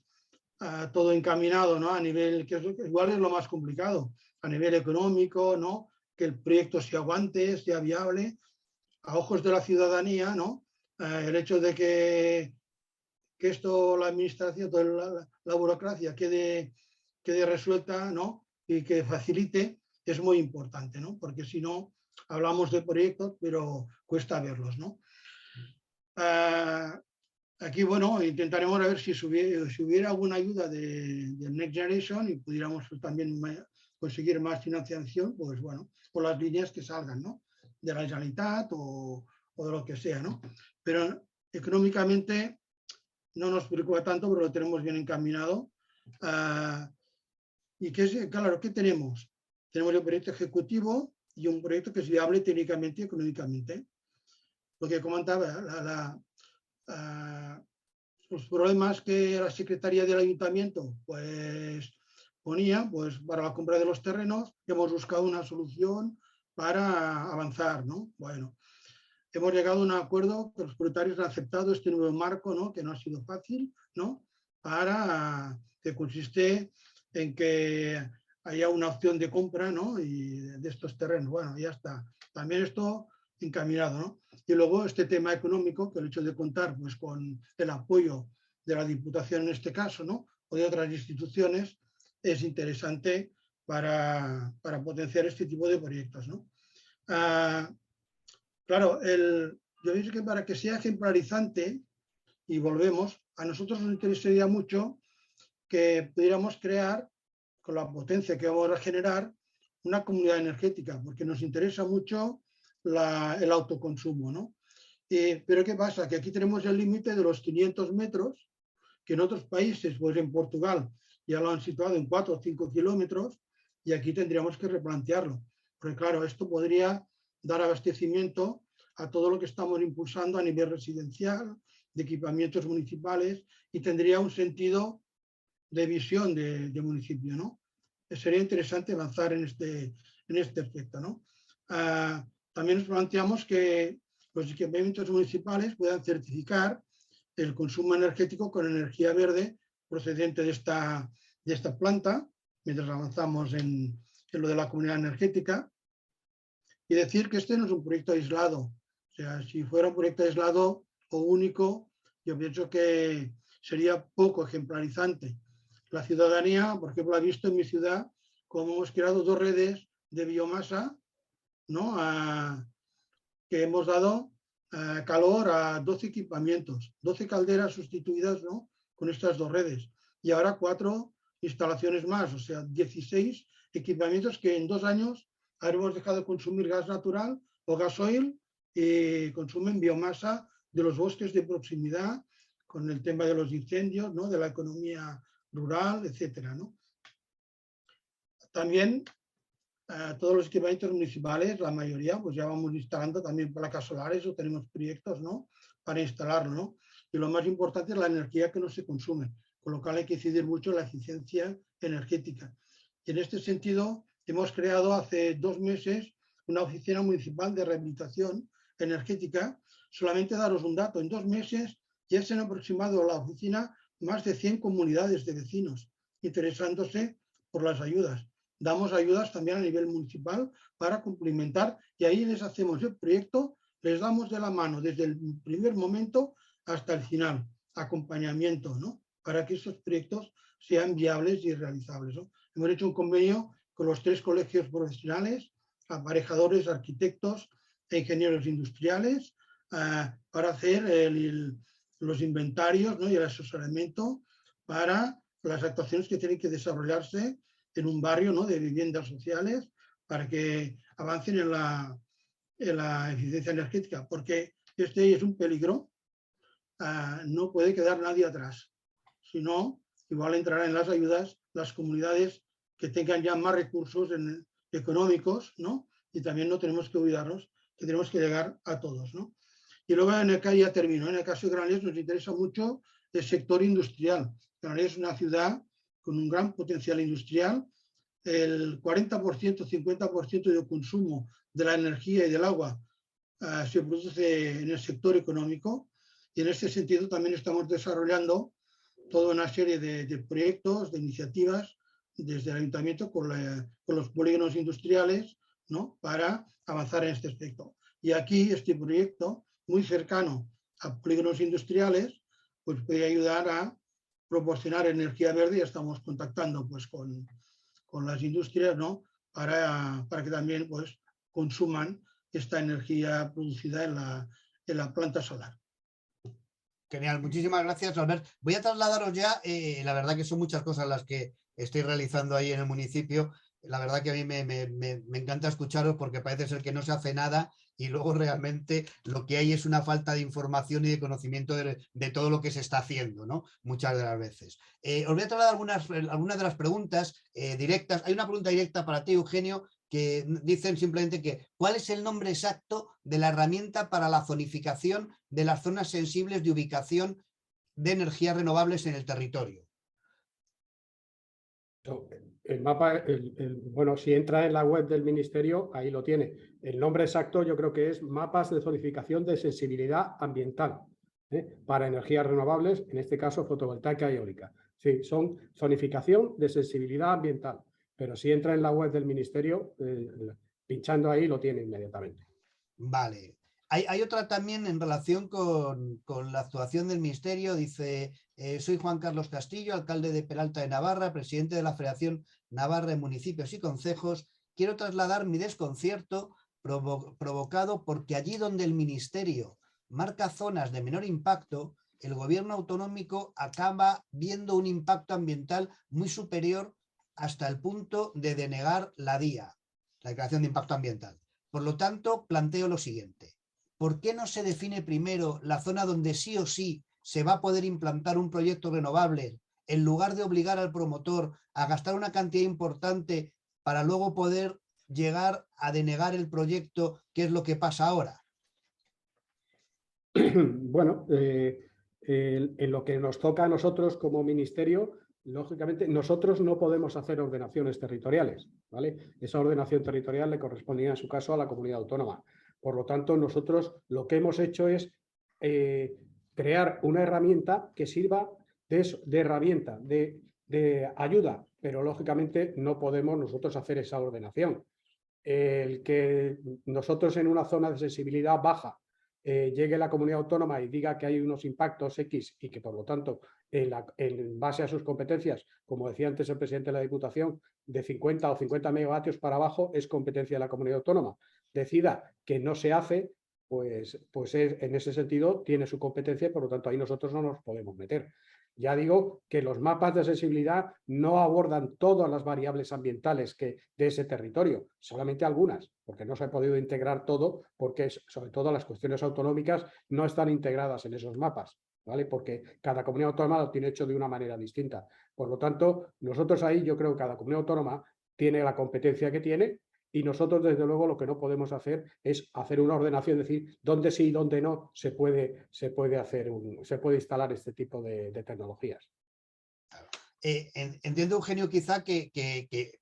todo encaminado, ¿no? A nivel, que igual es lo más complicado, a nivel económico, ¿no? Que el proyecto se aguante, sea viable, a ojos de la ciudadanía, ¿no? El hecho de que esto, la administración, toda la burocracia quede resuelta, ¿no? Y que facilite, es muy importante, ¿no? Porque si no, hablamos de proyectos, pero cuesta verlos, ¿no? Aquí, bueno, intentaremos a ver si hubiera alguna ayuda de Next Generation y pudiéramos también conseguir más financiación, pues bueno, por las líneas que salgan, ¿no? De la Generalitat o de lo que sea, ¿no? Pero económicamente no nos preocupa tanto porque lo tenemos bien encaminado. Y claro, ¿qué tenemos? Tenemos el proyecto ejecutivo y un proyecto que es viable técnicamente y económicamente. Lo que comentaba, los problemas que la Secretaría del Ayuntamiento pues ponía pues, para la compra de los terrenos, hemos buscado una solución para avanzar, ¿no? Bueno, hemos llegado a un acuerdo que los propietarios han aceptado este nuevo marco, ¿no? Que no ha sido fácil, ¿no? Que consiste en que haya una opción de compra, ¿no? Y de estos terrenos. Bueno, ya está. También esto encaminado, ¿no? Y luego este tema económico, que el hecho de contar pues, con el apoyo de la Diputación en este caso, ¿no? O de otras instituciones, es interesante para potenciar este tipo de proyectos, ¿no? Claro, yo pienso que para que sea ejemplarizante, y volvemos, a nosotros nos interesaría mucho que pudiéramos crear, con la potencia que vamos a generar, una comunidad energética, porque nos interesa mucho el autoconsumo, ¿no? Pero ¿qué pasa? Que aquí tenemos el límite de los 500 metros, que en otros países, pues en Portugal, ya lo han situado en 4 o 5 kilómetros, y aquí tendríamos que replantearlo. Porque claro, esto podría dar abastecimiento a todo lo que estamos impulsando a nivel residencial, de equipamientos municipales, y tendría un sentido de visión de municipio, ¿no? Sería interesante avanzar en este aspecto, ¿no? También nos planteamos que los equipamientos municipales puedan certificar el consumo energético con energía verde procedente de esta planta, mientras avanzamos en lo de la comunidad energética, y decir que este no es un proyecto aislado. O sea, si fuera un proyecto aislado o único, yo pienso que sería poco ejemplarizante. La ciudadanía, por ejemplo, ha visto en mi ciudad cómo hemos creado 2 redes de biomasa, ¿no? Que hemos dado calor a 12 equipamientos, 12 calderas sustituidas, ¿no? Con estas 2 redes. Y ahora 4 instalaciones más, o sea, 16 equipamientos que en 2 años habremos dejado de consumir gas natural o gasoil y consumen biomasa de los bosques de proximidad, con el tema de los incendios, ¿no? De la economía rural, etcétera, ¿no? También todos los equipamientos municipales, la mayoría, pues ya vamos instalando también placas solares o tenemos proyectos, ¿no? Para instalarlo, ¿no? Y lo más importante es la energía que no se consume, con lo cual hay que incidir mucho en la eficiencia energética. Y en este sentido, hemos creado hace 2 meses una oficina municipal de rehabilitación energética. Solamente daros un dato, en 2 meses ya se han aproximado a la oficina más de 100 comunidades de vecinos interesándose por las ayudas. Damos ayudas también a nivel municipal para complementar y ahí les hacemos el proyecto, les damos de la mano desde el primer momento hasta el final, acompañamiento, ¿no? Para que estos proyectos sean viables y realizables, ¿no? Hemos hecho un convenio con los 3 colegios profesionales, aparejadores, arquitectos e ingenieros industriales, para hacer los inventarios, ¿no? Y el asesoramiento para las actuaciones que tienen que desarrollarse en un barrio, ¿no? De viviendas sociales para que avancen en la eficiencia energética, porque este es un peligro, no puede quedar nadie atrás, si no, igual entrarán en las ayudas las comunidades que tengan ya más recursos económicos, ¿no? Y también no tenemos que olvidarnos que tenemos que llegar a todos, ¿no? Y luego en el caso, ya termino, en el caso de Granollers nos interesa mucho el sector industrial. Granollers es una ciudad con un gran potencial industrial. El 40%, 50% del consumo de la energía y del agua se produce en el sector económico, y en este sentido también estamos desarrollando toda una serie de proyectos, de iniciativas desde el ayuntamiento con los polígonos industriales, ¿no? Para avanzar en este aspecto. Y aquí este proyecto, muy cercano a polígonos industriales, pues puede ayudar a proporcionar energía verde. Ya estamos contactando pues con las industrias, ¿no? Para que también pues consuman esta energía producida en la planta solar. Genial, muchísimas gracias, Albert. Voy a trasladaros ya, la verdad que son muchas cosas las que estoy realizando ahí en el municipio. La verdad que a mí me encanta escucharos porque parece ser que no se hace nada y luego realmente lo que hay es una falta de información y de conocimiento de todo lo que se está haciendo, ¿no? Muchas de las veces. Os voy a trasladar algunas de las preguntas directas. Hay una pregunta directa para ti, Eugenio, que dicen simplemente que ¿cuál es el nombre exacto de la herramienta para la zonificación de las zonas sensibles de ubicación de energías renovables en el territorio? El mapa, bueno, si entra en la web del Ministerio, ahí lo tiene. El nombre exacto yo creo que es Mapas de Zonificación de Sensibilidad Ambiental, para energías renovables, en este caso fotovoltaica y eólica. Sí, son zonificación de sensibilidad ambiental, pero si entra en la web del Ministerio, pinchando ahí lo tiene inmediatamente. Vale. Hay otra también en relación con la actuación del Ministerio. Dice, soy Juan Carlos Castillo, alcalde de Peralta de Navarra, presidente de la Federación Navarra de Municipios y Concejos. Quiero trasladar mi desconcierto provocado porque allí donde el Ministerio marca zonas de menor impacto, el gobierno autonómico acaba viendo un impacto ambiental muy superior hasta el punto de denegar la DIA, la Declaración de Impacto Ambiental. Por lo tanto, planteo lo siguiente. ¿Por qué no se define primero la zona donde sí o sí se va a poder implantar un proyecto renovable, en lugar de obligar al promotor a gastar una cantidad importante para luego poder llegar a denegar el proyecto, que es lo que pasa ahora? Bueno, en lo que nos toca a nosotros como ministerio, lógicamente nosotros no podemos hacer ordenaciones territoriales, ¿vale? Esa ordenación territorial le correspondía en su caso a la comunidad autónoma. Por lo tanto, nosotros lo que hemos hecho es crear una herramienta que sirva de herramienta, de ayuda, pero lógicamente no podemos nosotros hacer esa ordenación. El que nosotros en una zona de sensibilidad baja llegue la comunidad autónoma y diga que hay unos impactos X y que por lo tanto en base a sus competencias, como decía antes el presidente de la Diputación, de 50 o 50 megavatios para abajo es competencia de la comunidad autónoma, decida que no se hace, pues en ese sentido tiene su competencia y por lo tanto ahí nosotros no nos podemos meter. Ya digo que los mapas de sensibilidad no abordan todas las variables ambientales de ese territorio, solamente algunas, porque no se ha podido integrar todo, porque sobre todo las cuestiones autonómicas no están integradas en esos mapas, ¿vale? Porque cada comunidad autónoma lo tiene hecho de una manera distinta. Por lo tanto, nosotros ahí yo creo que cada comunidad autónoma tiene la competencia que tiene y nosotros, desde luego, lo que no podemos hacer es hacer una ordenación, decir dónde sí y dónde no se puede instalar este tipo de tecnologías. Entiendo, Eugenio, quizá que,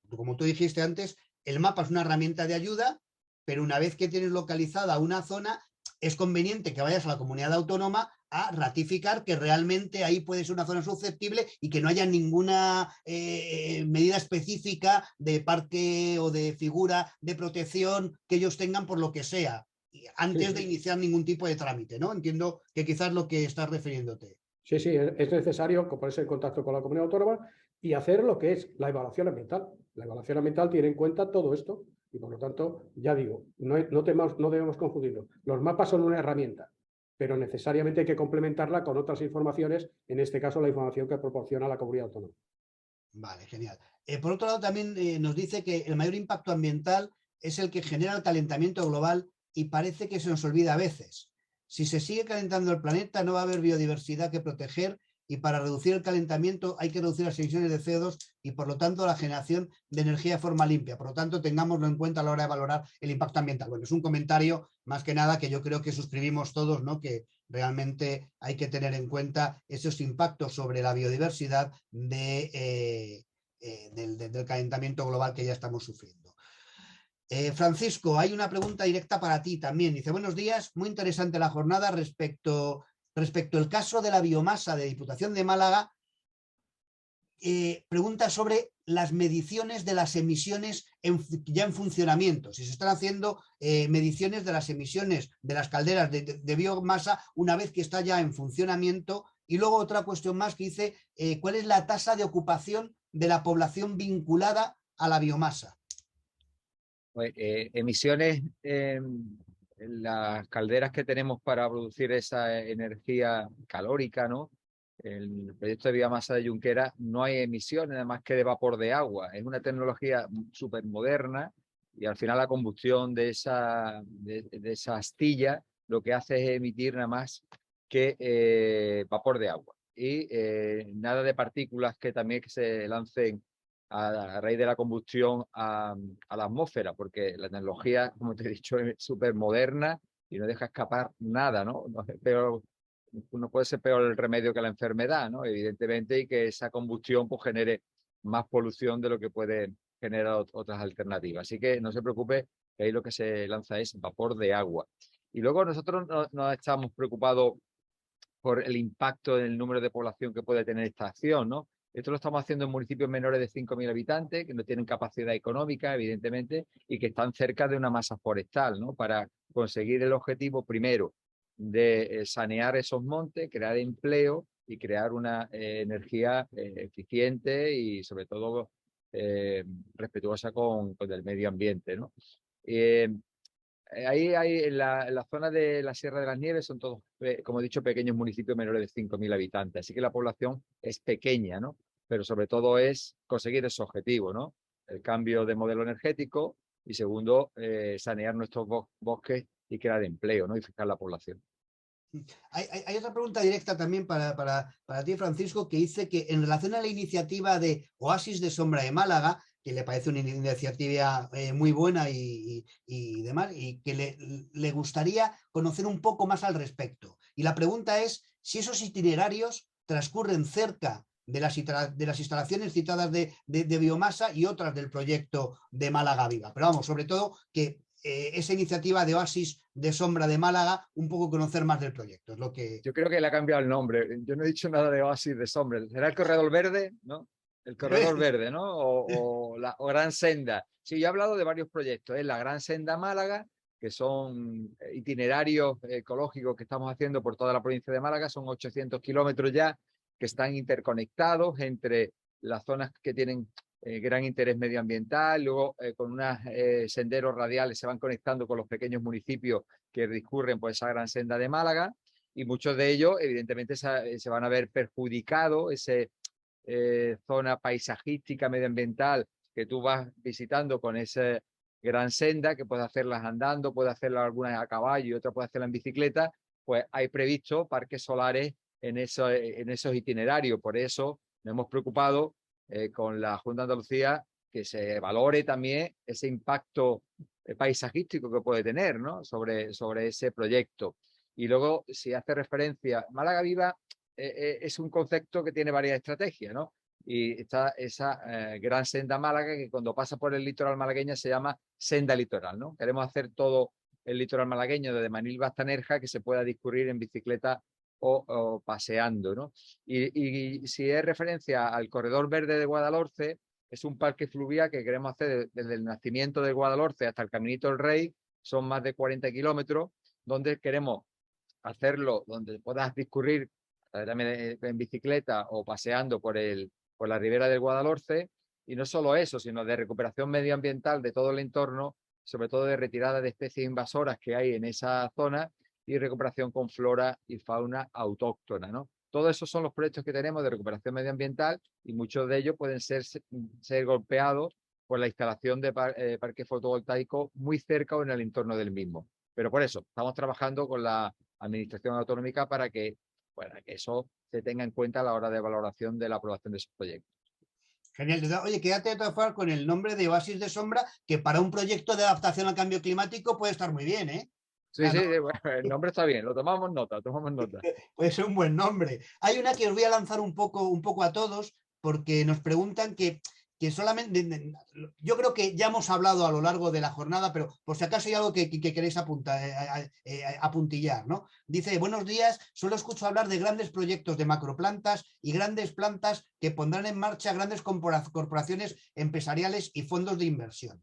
como tú dijiste antes, el mapa es una herramienta de ayuda, pero una vez que tienes localizada una zona, es conveniente que vayas a la comunidad autónoma a ratificar que realmente ahí puede ser una zona susceptible y que no haya ninguna medida específica de parque o de figura de protección que ellos tengan por lo que sea, antes de iniciar ningún tipo de trámite, ¿no? Entiendo que quizás es lo que estás refiriéndote. Sí, es necesario ponerse en contacto con la comunidad autónoma y hacer lo que es la evaluación ambiental. La evaluación ambiental tiene en cuenta todo esto y, por lo tanto, ya digo, no debemos confundirlo. Los mapas son una herramienta, pero necesariamente hay que complementarla con otras informaciones, en este caso la información que proporciona la comunidad autónoma. Vale, genial. Por otro lado, también nos dice que el mayor impacto ambiental es el que genera el calentamiento global y parece que se nos olvida a veces. Si se sigue calentando el planeta, no va a haber biodiversidad que proteger y para reducir el calentamiento hay que reducir las emisiones de CO2 y, por lo tanto, la generación de energía de forma limpia. Por lo tanto, tengámoslo en cuenta a la hora de valorar el impacto ambiental. Bueno, es un comentario más que nada que yo creo que suscribimos todos, ¿no? Que realmente hay que tener en cuenta esos impactos sobre la biodiversidad del calentamiento global que ya estamos sufriendo. Francisco, hay una pregunta directa para ti también. Dice, buenos días, muy interesante la jornada respecto al caso de la biomasa de Diputación de Málaga. Pregunta sobre las mediciones de las emisiones ya en funcionamiento. Si se están haciendo mediciones de las emisiones de las calderas de biomasa una vez que está ya en funcionamiento. Y luego otra cuestión más que dice, ¿cuál es la tasa de ocupación de la población vinculada a la biomasa? Pues, emisiones en las calderas que tenemos para producir esa energía calórica, ¿no? El proyecto de biomasa de Junquera no hay emisiones nada más que de vapor de agua. Es una tecnología súper moderna y al final la combustión de esa astilla lo que hace es emitir nada más que vapor de agua. Y nada de partículas que también se lancen a raíz de la combustión a la atmósfera, porque la tecnología, como te he dicho, es súper moderna y no deja escapar nada, ¿no? No puede ser peor el remedio que la enfermedad, ¿no? Evidentemente, y que esa combustión pues genere más polución de lo que puede generar otras alternativas. Así que no se preocupe, que ahí lo que se lanza es vapor de agua. Y luego nosotros no estamos preocupados por el impacto en el número de población que puede tener esta acción, ¿no? Esto lo estamos haciendo en municipios menores de 5.000 habitantes, que no tienen capacidad económica, evidentemente, y que están cerca de una masa forestal, ¿no? Para conseguir el objetivo, primero, de sanear esos montes, crear empleo y crear una energía eficiente y, sobre todo, respetuosa con el medio ambiente, ¿no? Ahí en la zona de la Sierra de las Nieves son todos, como he dicho, pequeños municipios menores de 5.000 habitantes. Así que la población es pequeña, ¿no? Pero sobre todo es conseguir ese objetivo, ¿no? El cambio de modelo energético y, segundo, sanear nuestros bosques y crear empleo, ¿no? Y fijar la población. Hay otra pregunta directa también para ti, Francisco, que dice que en relación a la iniciativa de Oasis de Sombra de Málaga, que le parece una iniciativa muy buena y demás, y que le gustaría conocer un poco más al respecto. Y la pregunta es si esos itinerarios transcurren cerca de las instalaciones citadas de biomasa y otras del proyecto de Málaga Viva. Pero vamos, sobre todo que esa iniciativa de Oasis de Sombra de Málaga, un poco conocer más del proyecto. Es lo que... Yo creo que le ha cambiado el nombre. Yo no he dicho nada de Oasis de Sombra. ¿Será el Corredor Verde? ¿No? El Corredor Verde, ¿no? O Gran Senda. Sí, yo he hablado de varios proyectos. Es la Gran Senda Málaga, que son itinerarios ecológicos que estamos haciendo por toda la provincia de Málaga. Son 800 kilómetros ya, que están interconectados entre las zonas que tienen gran interés medioambiental, luego con unos senderos radiales se van conectando con los pequeños municipios que discurren por esa gran senda de Málaga, y muchos de ellos evidentemente se van a ver perjudicados, esa zona paisajística medioambiental que tú vas visitando con esa gran senda, que puedes hacerlas andando, puedes hacerlas algunas a caballo y otras puedes hacerlas en bicicleta. Pues hay previsto parques solares en esos itinerarios. Por eso nos hemos preocupado con la Junta de Andalucía que se valore también ese impacto paisajístico que puede tener, ¿no? sobre ese proyecto. Y luego, si hace referencia, Málaga Viva es un concepto que tiene varias estrategias, ¿no? Y está esa gran senda Málaga que cuando pasa por el litoral malagueño se llama senda litoral, ¿no? Queremos hacer todo el litoral malagueño desde Manilva hasta Nerja que se pueda discurrir en bicicleta o paseando, ¿no? Y si es referencia al Corredor Verde de Guadalhorce, es un parque fluvial que queremos hacer desde el nacimiento de Guadalhorce hasta el Caminito del Rey, son más de 40 kilómetros, donde queremos hacerlo, donde puedas discurrir en bicicleta o paseando por la ribera del Guadalhorce, y no solo eso, sino de recuperación medioambiental de todo el entorno, sobre todo de retirada de especies invasoras que hay en esa zona y recuperación con flora y fauna autóctona, ¿no? Todos esos son los proyectos que tenemos de recuperación medioambiental y muchos de ellos pueden ser golpeados por la instalación de parques fotovoltaicos muy cerca o en el entorno del mismo. Pero por eso estamos trabajando con la Administración Autonómica para que eso se tenga en cuenta a la hora de valoración de la aprobación de esos proyectos. Genial. Oye, quédate de todas formas con el nombre de Oasis de Sombra, que para un proyecto de adaptación al cambio climático puede estar muy bien, ¿eh? Sí, sí, bueno, el nombre está bien, lo tomamos nota, Puede ser un buen nombre. Hay una que os voy a lanzar un poco a todos, porque nos preguntan que solamente, yo creo que ya hemos hablado a lo largo de la jornada, pero por si acaso hay algo que queréis apuntillar, ¿no? Dice, buenos días, solo escucho hablar de grandes proyectos de macroplantas y grandes plantas que pondrán en marcha grandes corporaciones empresariales y fondos de inversión.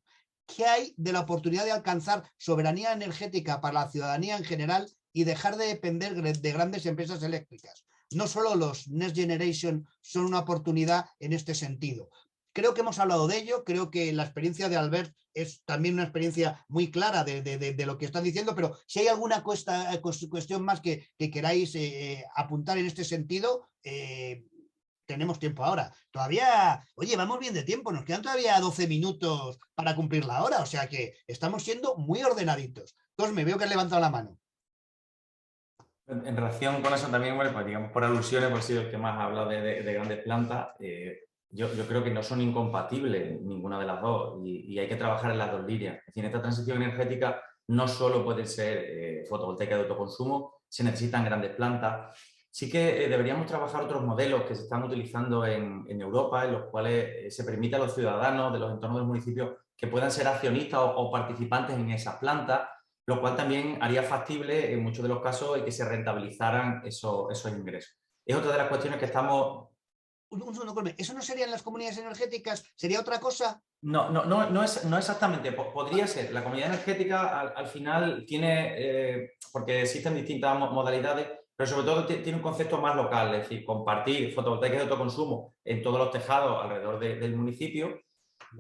¿Qué hay de la oportunidad de alcanzar soberanía energética para la ciudadanía en general y dejar de depender de grandes empresas eléctricas? No solo los Next Generation son una oportunidad en este sentido. Creo que hemos hablado de ello, creo que la experiencia de Albert es también una experiencia muy clara de lo que están diciendo, pero si hay alguna cuestión más que queráis apuntar en este sentido, tenemos tiempo ahora. Todavía, oye, vamos bien de tiempo, nos quedan todavía 12 minutos para cumplir la hora, o sea que estamos siendo muy ordenaditos. Cosme, veo que has levantado la mano. En relación con eso también, bueno, pues digamos por alusiones, por sido el que más ha hablado de grandes plantas, yo creo que no son incompatibles ninguna de las dos y hay que trabajar en las dos líneas. Es decir, esta transición energética no solo puede ser fotovoltaica de autoconsumo, se necesitan grandes plantas. Sí que deberíamos trabajar otros modelos que se están utilizando en Europa, en los cuales se permite a los ciudadanos de los entornos del municipio que puedan ser accionistas o participantes en esas plantas, lo cual también haría factible en muchos de los casos y que se rentabilizaran esos ingresos. Es otra de las cuestiones que estamos... Un segundo, Cosme, ¿eso no serían las comunidades energéticas? ¿Sería otra cosa? No exactamente. Podría ser. La comunidad energética al final tiene, porque existen distintas modalidades, pero sobre todo tiene un concepto más local, es decir, compartir fotovoltaicas de autoconsumo en todos los tejados alrededor del municipio,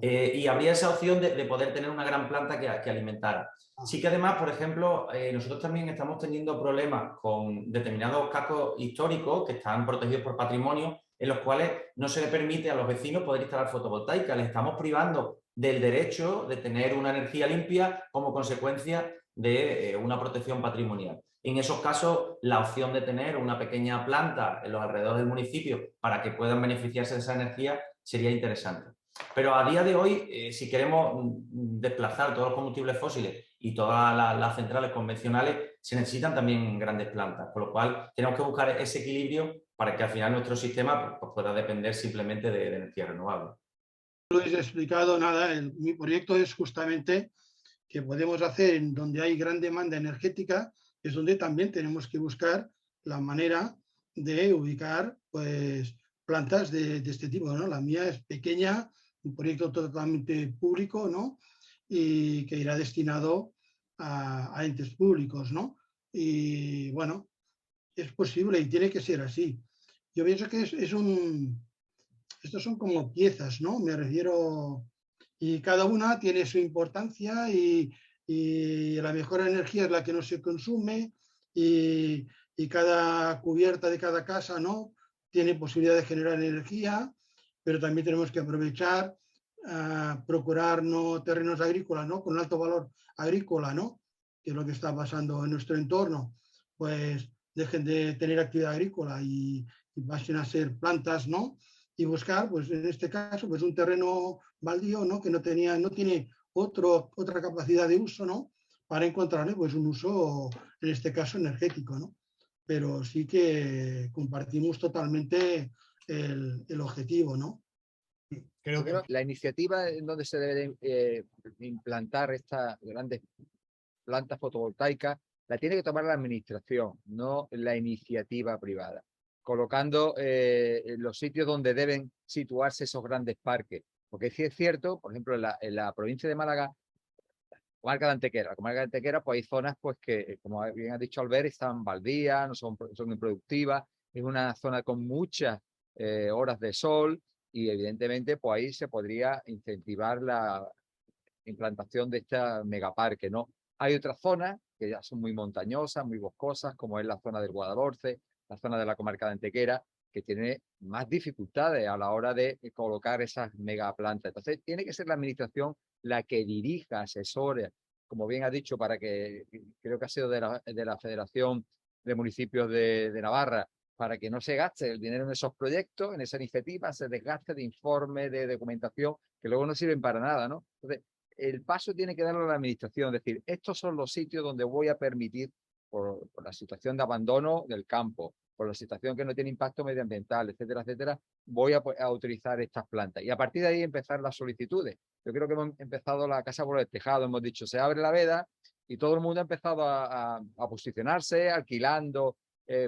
y habría esa opción de poder tener una gran planta que alimentara. Sí que además, por ejemplo, nosotros también estamos teniendo problemas con determinados cascos históricos que están protegidos por patrimonio, en los cuales no se le permite a los vecinos poder instalar fotovoltaica. Les estamos privando del derecho de tener una energía limpia como consecuencia de una protección patrimonial. En esos casos, la opción de tener una pequeña planta en los alrededores del municipio para que puedan beneficiarse de esa energía sería interesante. Pero a día de hoy, si queremos desplazar todos los combustibles fósiles y todas las centrales convencionales se necesitan también grandes plantas, con lo cual tenemos que buscar ese equilibrio para que al final nuestro sistema pues, pueda depender simplemente de energía renovable. No he explicado nada, mi proyecto es justamente que podemos hacer en donde hay gran demanda energética, es donde también tenemos que buscar la manera de ubicar pues, plantas de este tipo, ¿no? La mía es pequeña, un proyecto totalmente público, ¿no? Y que irá destinado a entes públicos, ¿no? Y bueno, es posible y tiene que ser así. Yo pienso que estos son como piezas, ¿no? Me refiero, y cada una tiene su importancia y la mejor energía es la que no se consume y cada cubierta de cada casa, ¿no? Tiene posibilidad de generar energía, pero también tenemos que aprovechar, procurar no terrenos agrícolas, ¿no? Con alto valor agrícola, ¿no? Que es lo que está pasando en nuestro entorno, pues dejen de tener actividad agrícola y pasen a ser plantas, ¿no? Y buscar, pues en este caso, pues un terreno baldío, ¿no? Que no tiene otra capacidad de uso, ¿no? Para encontrarle pues un uso, en este caso, energético, ¿no? Pero sí que compartimos totalmente el objetivo, ¿no? Creo que la iniciativa en donde se debe implantar estas grandes plantas fotovoltaicas la tiene que tomar la administración, no la iniciativa privada, colocando en los sitios donde deben situarse esos grandes parques. Porque sí es cierto, por ejemplo, en la provincia de Málaga, comarca de Antequera. La comarca de Antequera, pues hay zonas pues que, como bien ha dicho Albert, están baldías, no son improductivas, es una zona con muchas horas de sol y evidentemente pues ahí se podría incentivar la implantación de este megaparque, ¿no? Hay otras zonas que ya son muy montañosas, muy boscosas, como es la zona del Guadalhorce, la zona de la comarca de Antequera, que tiene más dificultades a la hora de colocar esas megaplantas. Entonces, tiene que ser la administración la que dirija, asesore, como bien ha dicho, para que, creo que ha sido de la Federación de Municipios de Navarra, para que no se gaste el dinero en esos proyectos, en esa iniciativa, se desgaste de informes, de documentación, que luego no sirven para nada, ¿no? Entonces, el paso tiene que darlo a la administración, es decir, estos son los sitios donde voy a permitir, por la situación de abandono del campo, por la situación que no tiene impacto medioambiental, etcétera, etcétera, voy a utilizar estas plantas. Y a partir de ahí empezar las solicitudes. Yo creo que hemos empezado la casa por el tejado, hemos dicho, se abre la veda y todo el mundo ha empezado a posicionarse, alquilando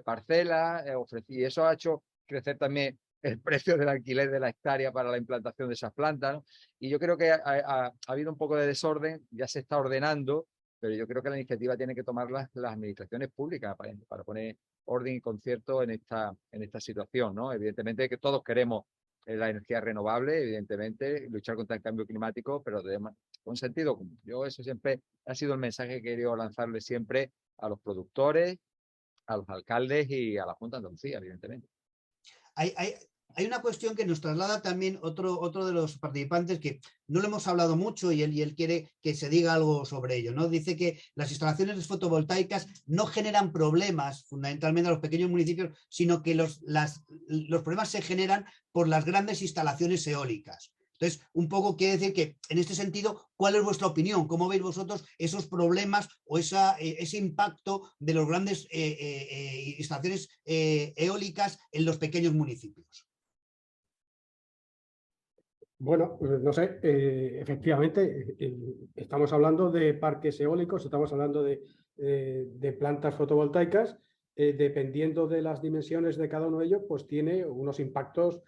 parcelas, y eso ha hecho crecer también el precio del alquiler de la hectárea para la implantación de esas plantas, ¿no? Y yo creo que ha habido un poco de desorden, ya se está ordenando, pero yo creo que la iniciativa tiene que tomar las administraciones públicas para poner orden y concierto en esta situación, ¿no? Evidentemente que todos queremos la energía renovable, evidentemente, luchar contra el cambio climático, pero con sentido común. Yo eso siempre ha sido el mensaje que he querido lanzarle siempre a los productores, a los alcaldes y a la Junta de Andalucía, evidentemente. Hay una cuestión que nos traslada también otro de los participantes que no lo hemos hablado mucho y él quiere que se diga algo sobre ello, ¿no? Dice que las instalaciones fotovoltaicas no generan problemas fundamentalmente a los pequeños municipios, sino que los problemas se generan por las grandes instalaciones eólicas. Entonces, un poco quiere decir que, en este sentido, ¿cuál es vuestra opinión? ¿Cómo veis vosotros esos problemas o ese impacto de las grandes instalaciones eólicas en los pequeños municipios? Bueno, no sé, efectivamente estamos hablando de parques eólicos, estamos hablando de plantas fotovoltaicas, dependiendo de las dimensiones de cada uno de ellos, pues tiene unos impactos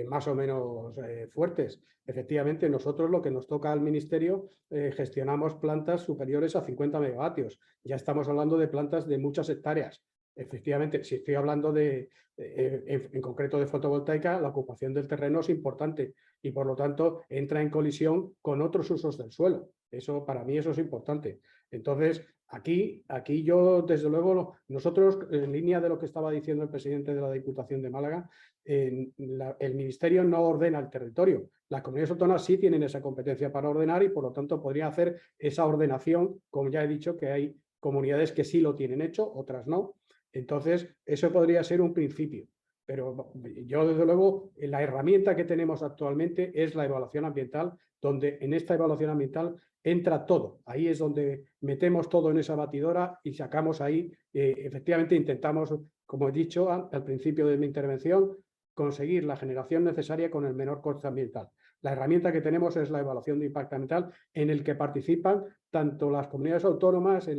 más o menos fuertes. Efectivamente, nosotros lo que nos toca al Ministerio, gestionamos plantas superiores a 50 megavatios. Ya estamos hablando de plantas de muchas hectáreas. Efectivamente, si estoy hablando en concreto de fotovoltaica, la ocupación del terreno es importante y por lo tanto entra en colisión con otros usos del suelo. Eso, para mí, eso es importante. Entonces, aquí yo, desde luego, nosotros, en línea de lo que estaba diciendo el presidente de la Diputación de Málaga, el Ministerio no ordena el territorio. Las comunidades autónomas sí tienen esa competencia para ordenar y, por lo tanto, podría hacer esa ordenación, como ya he dicho, que hay comunidades que sí lo tienen hecho, otras no. Entonces, eso podría ser un principio. Pero yo, desde luego, la herramienta que tenemos actualmente es la evaluación ambiental, donde en esta evaluación ambiental entra todo. Ahí es donde metemos todo en esa batidora y sacamos ahí, efectivamente intentamos, como he dicho al principio de mi intervención, conseguir la generación necesaria con el menor coste ambiental. La herramienta que tenemos es la evaluación de impacto ambiental, en el que participan tanto las comunidades autónomas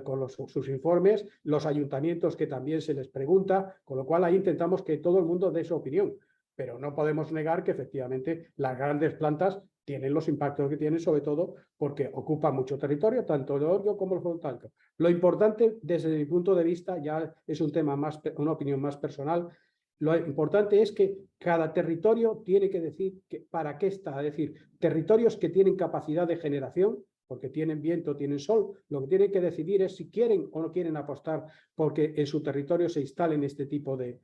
con sus informes, los ayuntamientos, que también se les pregunta, con lo cual ahí intentamos que todo el mundo dé su opinión. Pero no podemos negar que efectivamente las grandes plantas tienen los impactos que tienen, sobre todo porque ocupan mucho territorio, tanto el eólico como el fotovoltaico. Lo importante, desde mi punto de vista, ya es un tema más, una opinión más personal. Lo importante es que cada territorio tiene que decir para qué está. Es decir, territorios que tienen capacidad de generación, porque tienen viento, tienen sol, lo que tienen que decidir es si quieren o no quieren apostar porque en su territorio se instalen este tipo de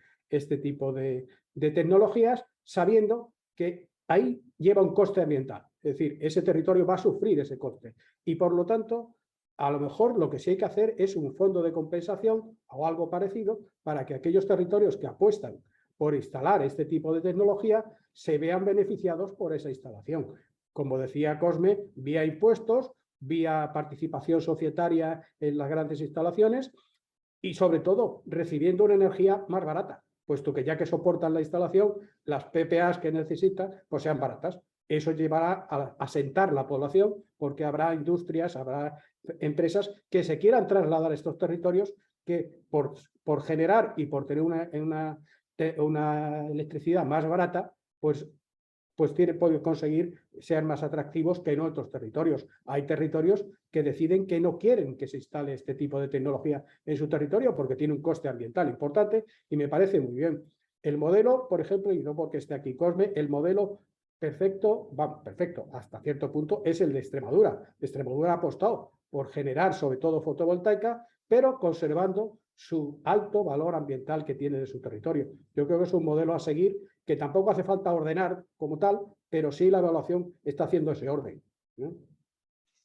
tecnologías, sabiendo que ahí lleva un coste ambiental. Es decir, ese territorio va a sufrir ese coste. Y por lo tanto, a lo mejor lo que sí hay que hacer es un fondo de compensación o algo parecido para que aquellos territorios que apuestan por instalar este tipo de tecnología se vean beneficiados por esa instalación. Como decía Cosme, vía impuestos, vía participación societaria en las grandes instalaciones y, sobre todo, recibiendo una energía más barata, puesto que ya que soportan la instalación, las PPAs que necesitan pues sean baratas. Eso llevará a asentar la población, porque habrá industrias, habrá empresas que se quieran trasladar a estos territorios, que por generar y por tener una electricidad más barata, pues pueden conseguir ser más atractivos que en otros territorios. Hay territorios que deciden que no quieren que se instale este tipo de tecnología en su territorio porque tiene un coste ambiental importante y me parece muy bien. El modelo, por ejemplo, y no porque esté aquí Cosme, el modelo perfecto, vamos, perfecto, hasta cierto punto, es el de Extremadura. Extremadura ha apostado por generar sobre todo fotovoltaica, pero conservando su alto valor ambiental que tiene de su territorio. Yo creo que es un modelo a seguir, que tampoco hace falta ordenar como tal, pero sí la evaluación está haciendo ese orden.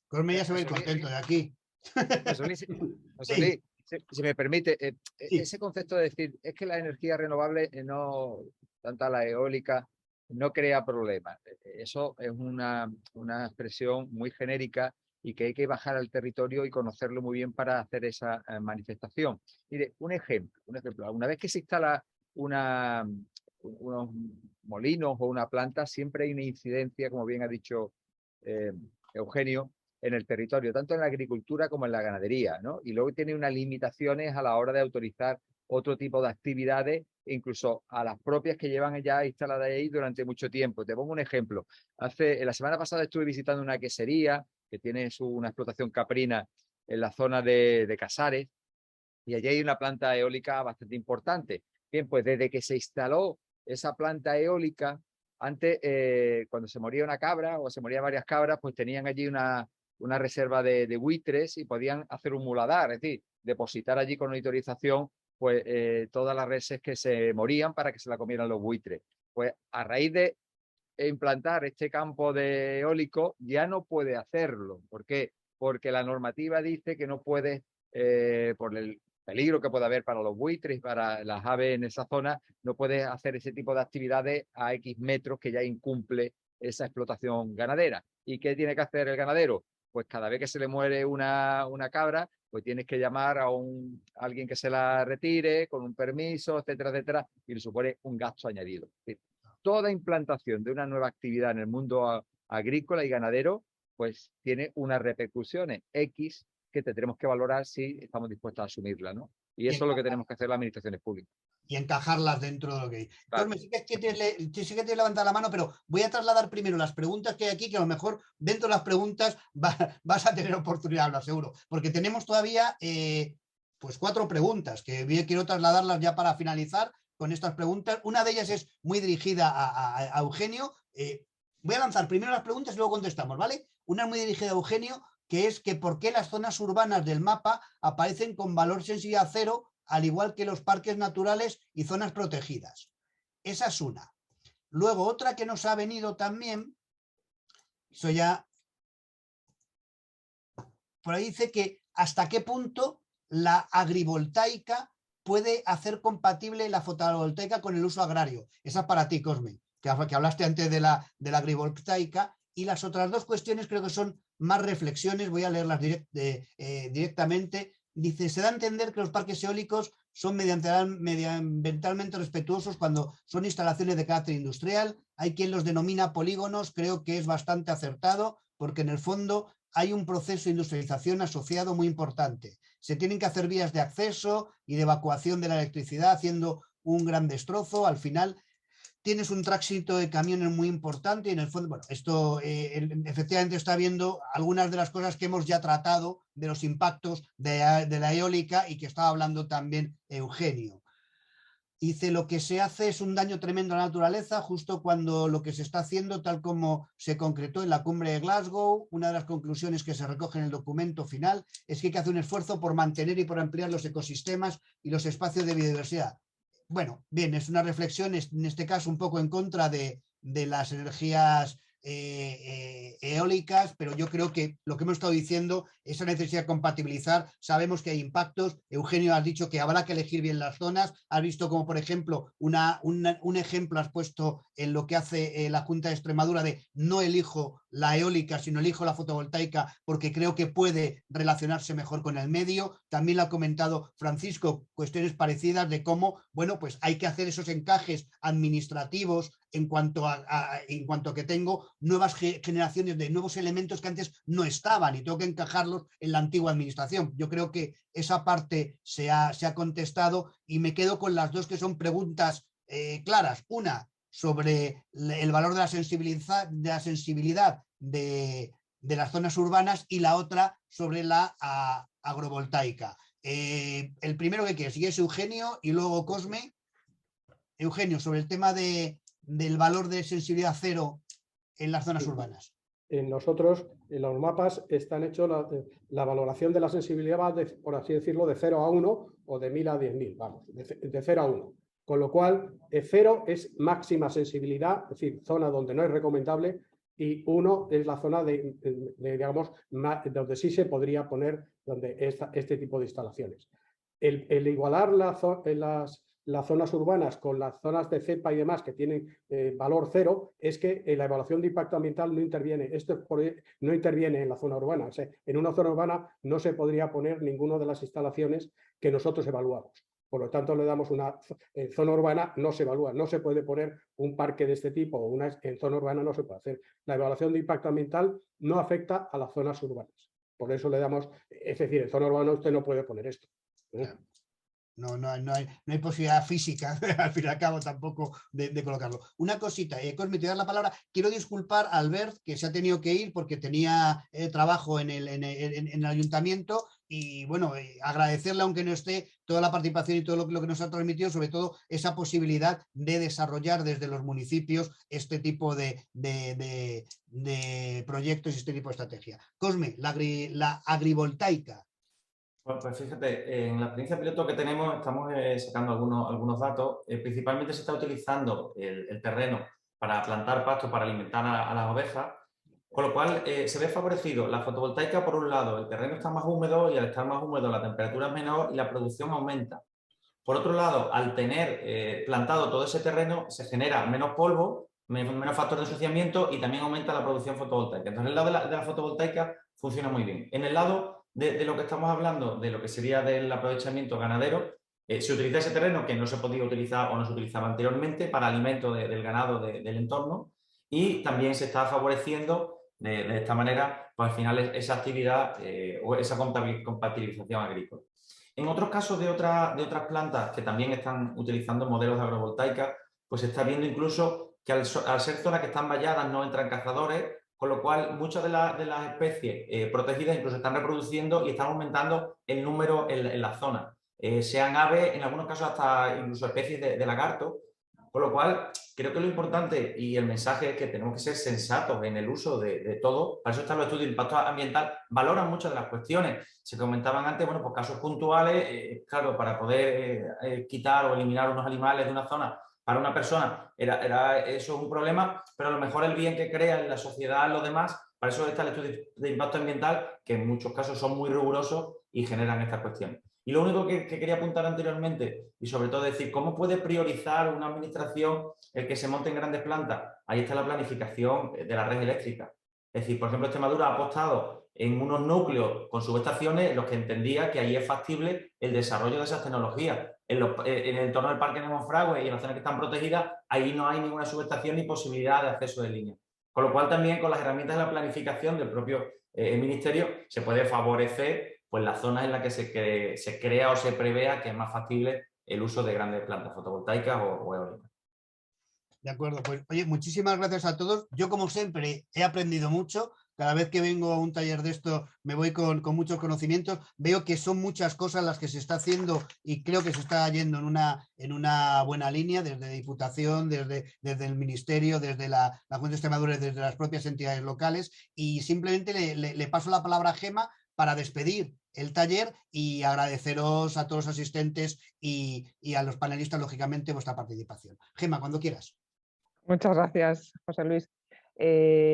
Cosme ya se va a ir contento de aquí. Sí. Si me permite, ese concepto de decir, es que la energía renovable, no tanta la eólica, no crea problemas. Eso es una expresión muy genérica y que hay que bajar al territorio y conocerlo muy bien para hacer esa manifestación. Mire, un ejemplo. Una vez que se instala unos molinos o una planta, siempre hay una incidencia, como bien ha dicho Eugenio, en el territorio, tanto en la agricultura como en la ganadería, ¿no? Y luego tiene unas limitaciones a la hora de autorizar otro tipo de actividades, incluso a las propias que llevan ya instaladas ahí durante mucho tiempo. Te pongo un ejemplo. La semana pasada estuve visitando una quesería que tiene una explotación caprina en la zona de Casares, y allí hay una planta eólica bastante importante. Bien, pues desde que se instaló esa planta eólica, antes, cuando se moría una cabra o se morían varias cabras, pues tenían allí una reserva de buitres y podían hacer un muladar, es decir, depositar allí con autorización pues, todas las reses que se morían para que se la comieran los buitres. Pues a raíz de implantar este campo de eólico ya no puede hacerlo. ¿Por qué? Porque la normativa dice que no puede, por el peligro que puede haber para los buitres y para las aves en esa zona, no puede hacer ese tipo de actividades a X metros que ya incumple esa explotación ganadera. ¿Y qué tiene que hacer el ganadero? Pues cada vez que se le muere una cabra, pues tienes que llamar a alguien que se la retire con un permiso, etcétera, etcétera, y le supone un gasto añadido. Es decir, toda implantación de una nueva actividad en el mundo agrícola y ganadero, pues tiene unas repercusiones X que tendremos que valorar si estamos dispuestos a asumirla, ¿no? Y eso es lo que tenemos que hacer las administraciones públicas. Y encajarlas dentro de lo que hay. Claro. Entonces, sí que te levanta la mano, pero voy a trasladar primero las preguntas que hay aquí, que a lo mejor dentro de las preguntas vas a tener oportunidad, lo aseguro, porque tenemos todavía pues 4 preguntas que quiero trasladarlas ya para finalizar con estas preguntas. Una de ellas es muy dirigida a Eugenio. Voy a lanzar primero las preguntas y luego contestamos, ¿vale? Una es muy dirigida a Eugenio, que es que por qué las zonas urbanas del mapa aparecen con valor sensibilidad 0, al igual que los parques naturales y zonas protegidas. Esa es una. Luego, otra que nos ha venido también, eso ya, por ahí dice que hasta qué punto la agrivoltaica puede hacer compatible la fotovoltaica con el uso agrario. Esa es para ti, Cosme, que hablaste antes de la agrivoltaica. Y las otras 2 cuestiones creo que son más reflexiones, voy a leerlas directamente. Dice, se da a entender que los parques eólicos son medioambientalmente respetuosos cuando son instalaciones de carácter industrial. Hay quien los denomina polígonos, creo que es bastante acertado, porque en el fondo hay un proceso de industrialización asociado muy importante. Se tienen que hacer vías de acceso y de evacuación de la electricidad, haciendo un gran destrozo. Al final tienes un tránsito de camiones muy importante y en el fondo, bueno, esto efectivamente está viendo algunas de las cosas que hemos ya tratado de los impactos de la eólica y que estaba hablando también Eugenio. Dice, lo que se hace es un daño tremendo a la naturaleza, justo cuando lo que se está haciendo, tal como se concretó en la cumbre de Glasgow, una de las conclusiones que se recoge en el documento final es que hay que hacer un esfuerzo por mantener y por ampliar los ecosistemas y los espacios de biodiversidad. Bueno, bien, es una reflexión, en este caso un poco en contra de las energías eólicas, pero yo creo que lo que hemos estado diciendo, esa necesidad de compatibilizar, sabemos que hay impactos. Eugenio, has dicho que habrá que elegir bien las zonas, has visto como por ejemplo un ejemplo has puesto en lo que hace la Junta de Extremadura de no elijo la eólica, sino elijo la fotovoltaica porque creo que puede relacionarse mejor con el medio. También lo ha comentado Francisco, cuestiones parecidas de cómo, bueno, pues hay que hacer esos encajes administrativos en cuanto a que tengo nuevas generaciones de nuevos elementos que antes no estaban y tengo que encajarlos en la antigua administración. Yo creo que esa parte se ha contestado y me quedo con las dos que son preguntas claras. Una, sobre el valor de la sensibilidad de las zonas urbanas y la otra sobre la agrovoltaica. El primero que quieres, si es Eugenio y luego Cosme. Eugenio, sobre el tema del valor de sensibilidad cero en las zonas urbanas. Nosotros, en los mapas, están hechos la valoración de la sensibilidad va, por así decirlo, de 0 a 1 o de 1000 a 10.000, vamos, de 0 a 1. Con lo cual, 0 es máxima sensibilidad, es decir, zona donde no es recomendable, y 1 es la zona digamos, donde sí se podría poner este tipo de instalaciones. El igualar las zonas urbanas con las zonas de cepa y demás que tienen valor 0 es que la evaluación de impacto ambiental no interviene. Esto no interviene en la zona urbana. O sea, en una zona urbana no se podría poner ninguna de las instalaciones que nosotros evaluamos. Por lo tanto, le damos una zona urbana, no se evalúa, no se puede poner un parque de este tipo o en zona urbana no se puede hacer. La evaluación de impacto ambiental no afecta a las zonas urbanas. Por eso le damos, es decir, en zona urbana usted no puede poner esto. No hay posibilidad física, al fin y al cabo, tampoco de colocarlo. Una cosita, Cosme, te voy a dar la palabra. Quiero disculpar a Albert, que se ha tenido que ir porque tenía trabajo en el ayuntamiento y, bueno, agradecerle, aunque no esté, toda la participación y todo lo que nos ha transmitido, sobre todo esa posibilidad de desarrollar desde los municipios este tipo de proyectos y este tipo de estrategia. Cosme, la agrivoltaica. Pues fíjate, en la experiencia piloto que tenemos estamos sacando algunos datos. Principalmente se está utilizando el terreno para plantar pasto para alimentar a las ovejas, con lo cual se ve favorecido la fotovoltaica. Por un lado, el terreno está más húmedo y al estar más húmedo la temperatura es menor y la producción aumenta. Por otro lado, al tener plantado todo ese terreno se genera menos polvo, menos factor de ensuciamiento y también aumenta la producción fotovoltaica. Entonces, el lado de la fotovoltaica funciona muy bien. En el lado de lo que estamos hablando, de lo que sería del aprovechamiento ganadero, se utiliza ese terreno que no se podía utilizar o no se utilizaba anteriormente para alimento del ganado del entorno y también se está favoreciendo de esta manera, pues al final esa actividad o esa compatibilización agrícola. En otros casos de otras plantas que también están utilizando modelos de agrovoltaica, pues se está viendo incluso que al ser zonas que están valladas no entran cazadores, con lo cual muchas de las especies protegidas incluso están reproduciendo y están aumentando el número en la zona. Sean aves, en algunos casos hasta incluso especies de lagarto, con lo cual creo que lo importante y el mensaje es que tenemos que ser sensatos en el uso de todo. Para eso están los estudios de impacto ambiental, valoran muchas de las cuestiones. Se comentaban antes, bueno, pues casos puntuales, claro, para poder quitar o eliminar unos animales de una zona, para una persona era eso un problema, pero a lo mejor el bien que crea en la sociedad, en los demás, para eso está el estudio de impacto ambiental, que en muchos casos son muy rigurosos y generan estas cuestiones. Y lo único que quería apuntar anteriormente, y sobre todo decir, ¿cómo puede priorizar una administración el que se monte en grandes plantas? Ahí está la planificación de la red eléctrica. Es decir, por ejemplo, Extremadura ha apostado en unos núcleos con subestaciones en los que entendía que ahí es factible el desarrollo de esas tecnologías. En el entorno del Parque de Monfragüe y en las zonas que están protegidas, ahí no hay ninguna subestación ni posibilidad de acceso de línea. Con lo cual, también con las herramientas de la planificación del propio Ministerio se puede favorecer pues, las zonas en las que se crea o se prevea que es más factible el uso de grandes plantas fotovoltaicas o eólicas. De acuerdo, pues oye, muchísimas gracias a todos. Yo, como siempre, he aprendido mucho. Cada vez que vengo a un taller de esto me voy con muchos conocimientos. Veo que son muchas cosas las que se está haciendo y creo que se está yendo en una buena línea desde Diputación, desde el Ministerio, desde la Junta de Extremadura, desde las propias entidades locales. Y simplemente le paso la palabra a Gemma para despedir el taller y agradeceros a todos los asistentes y a los panelistas, lógicamente, vuestra participación. Gemma, cuando quieras. Muchas gracias, José Luis.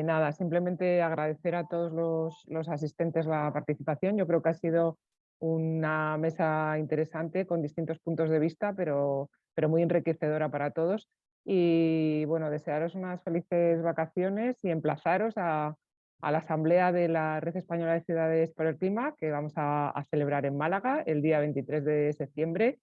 Nada, simplemente agradecer a todos los asistentes la participación. Yo creo que ha sido una mesa interesante con distintos puntos de vista, pero muy enriquecedora para todos. Y bueno, desearos unas felices vacaciones y emplazaros a la Asamblea de la Red Española de Ciudades por el Clima, que vamos a celebrar en Málaga el día 23 de septiembre,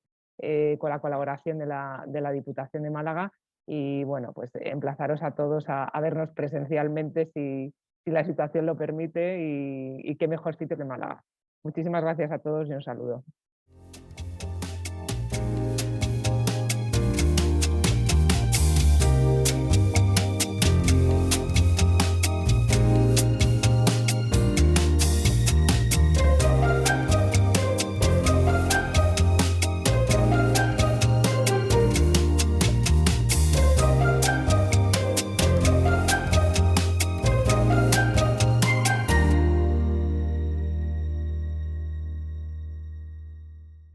con la colaboración de la Diputación de Málaga. Y bueno, pues emplazaros a todos a vernos presencialmente si la situación lo permite y qué mejor sitio que Málaga. Muchísimas gracias a todos y un saludo.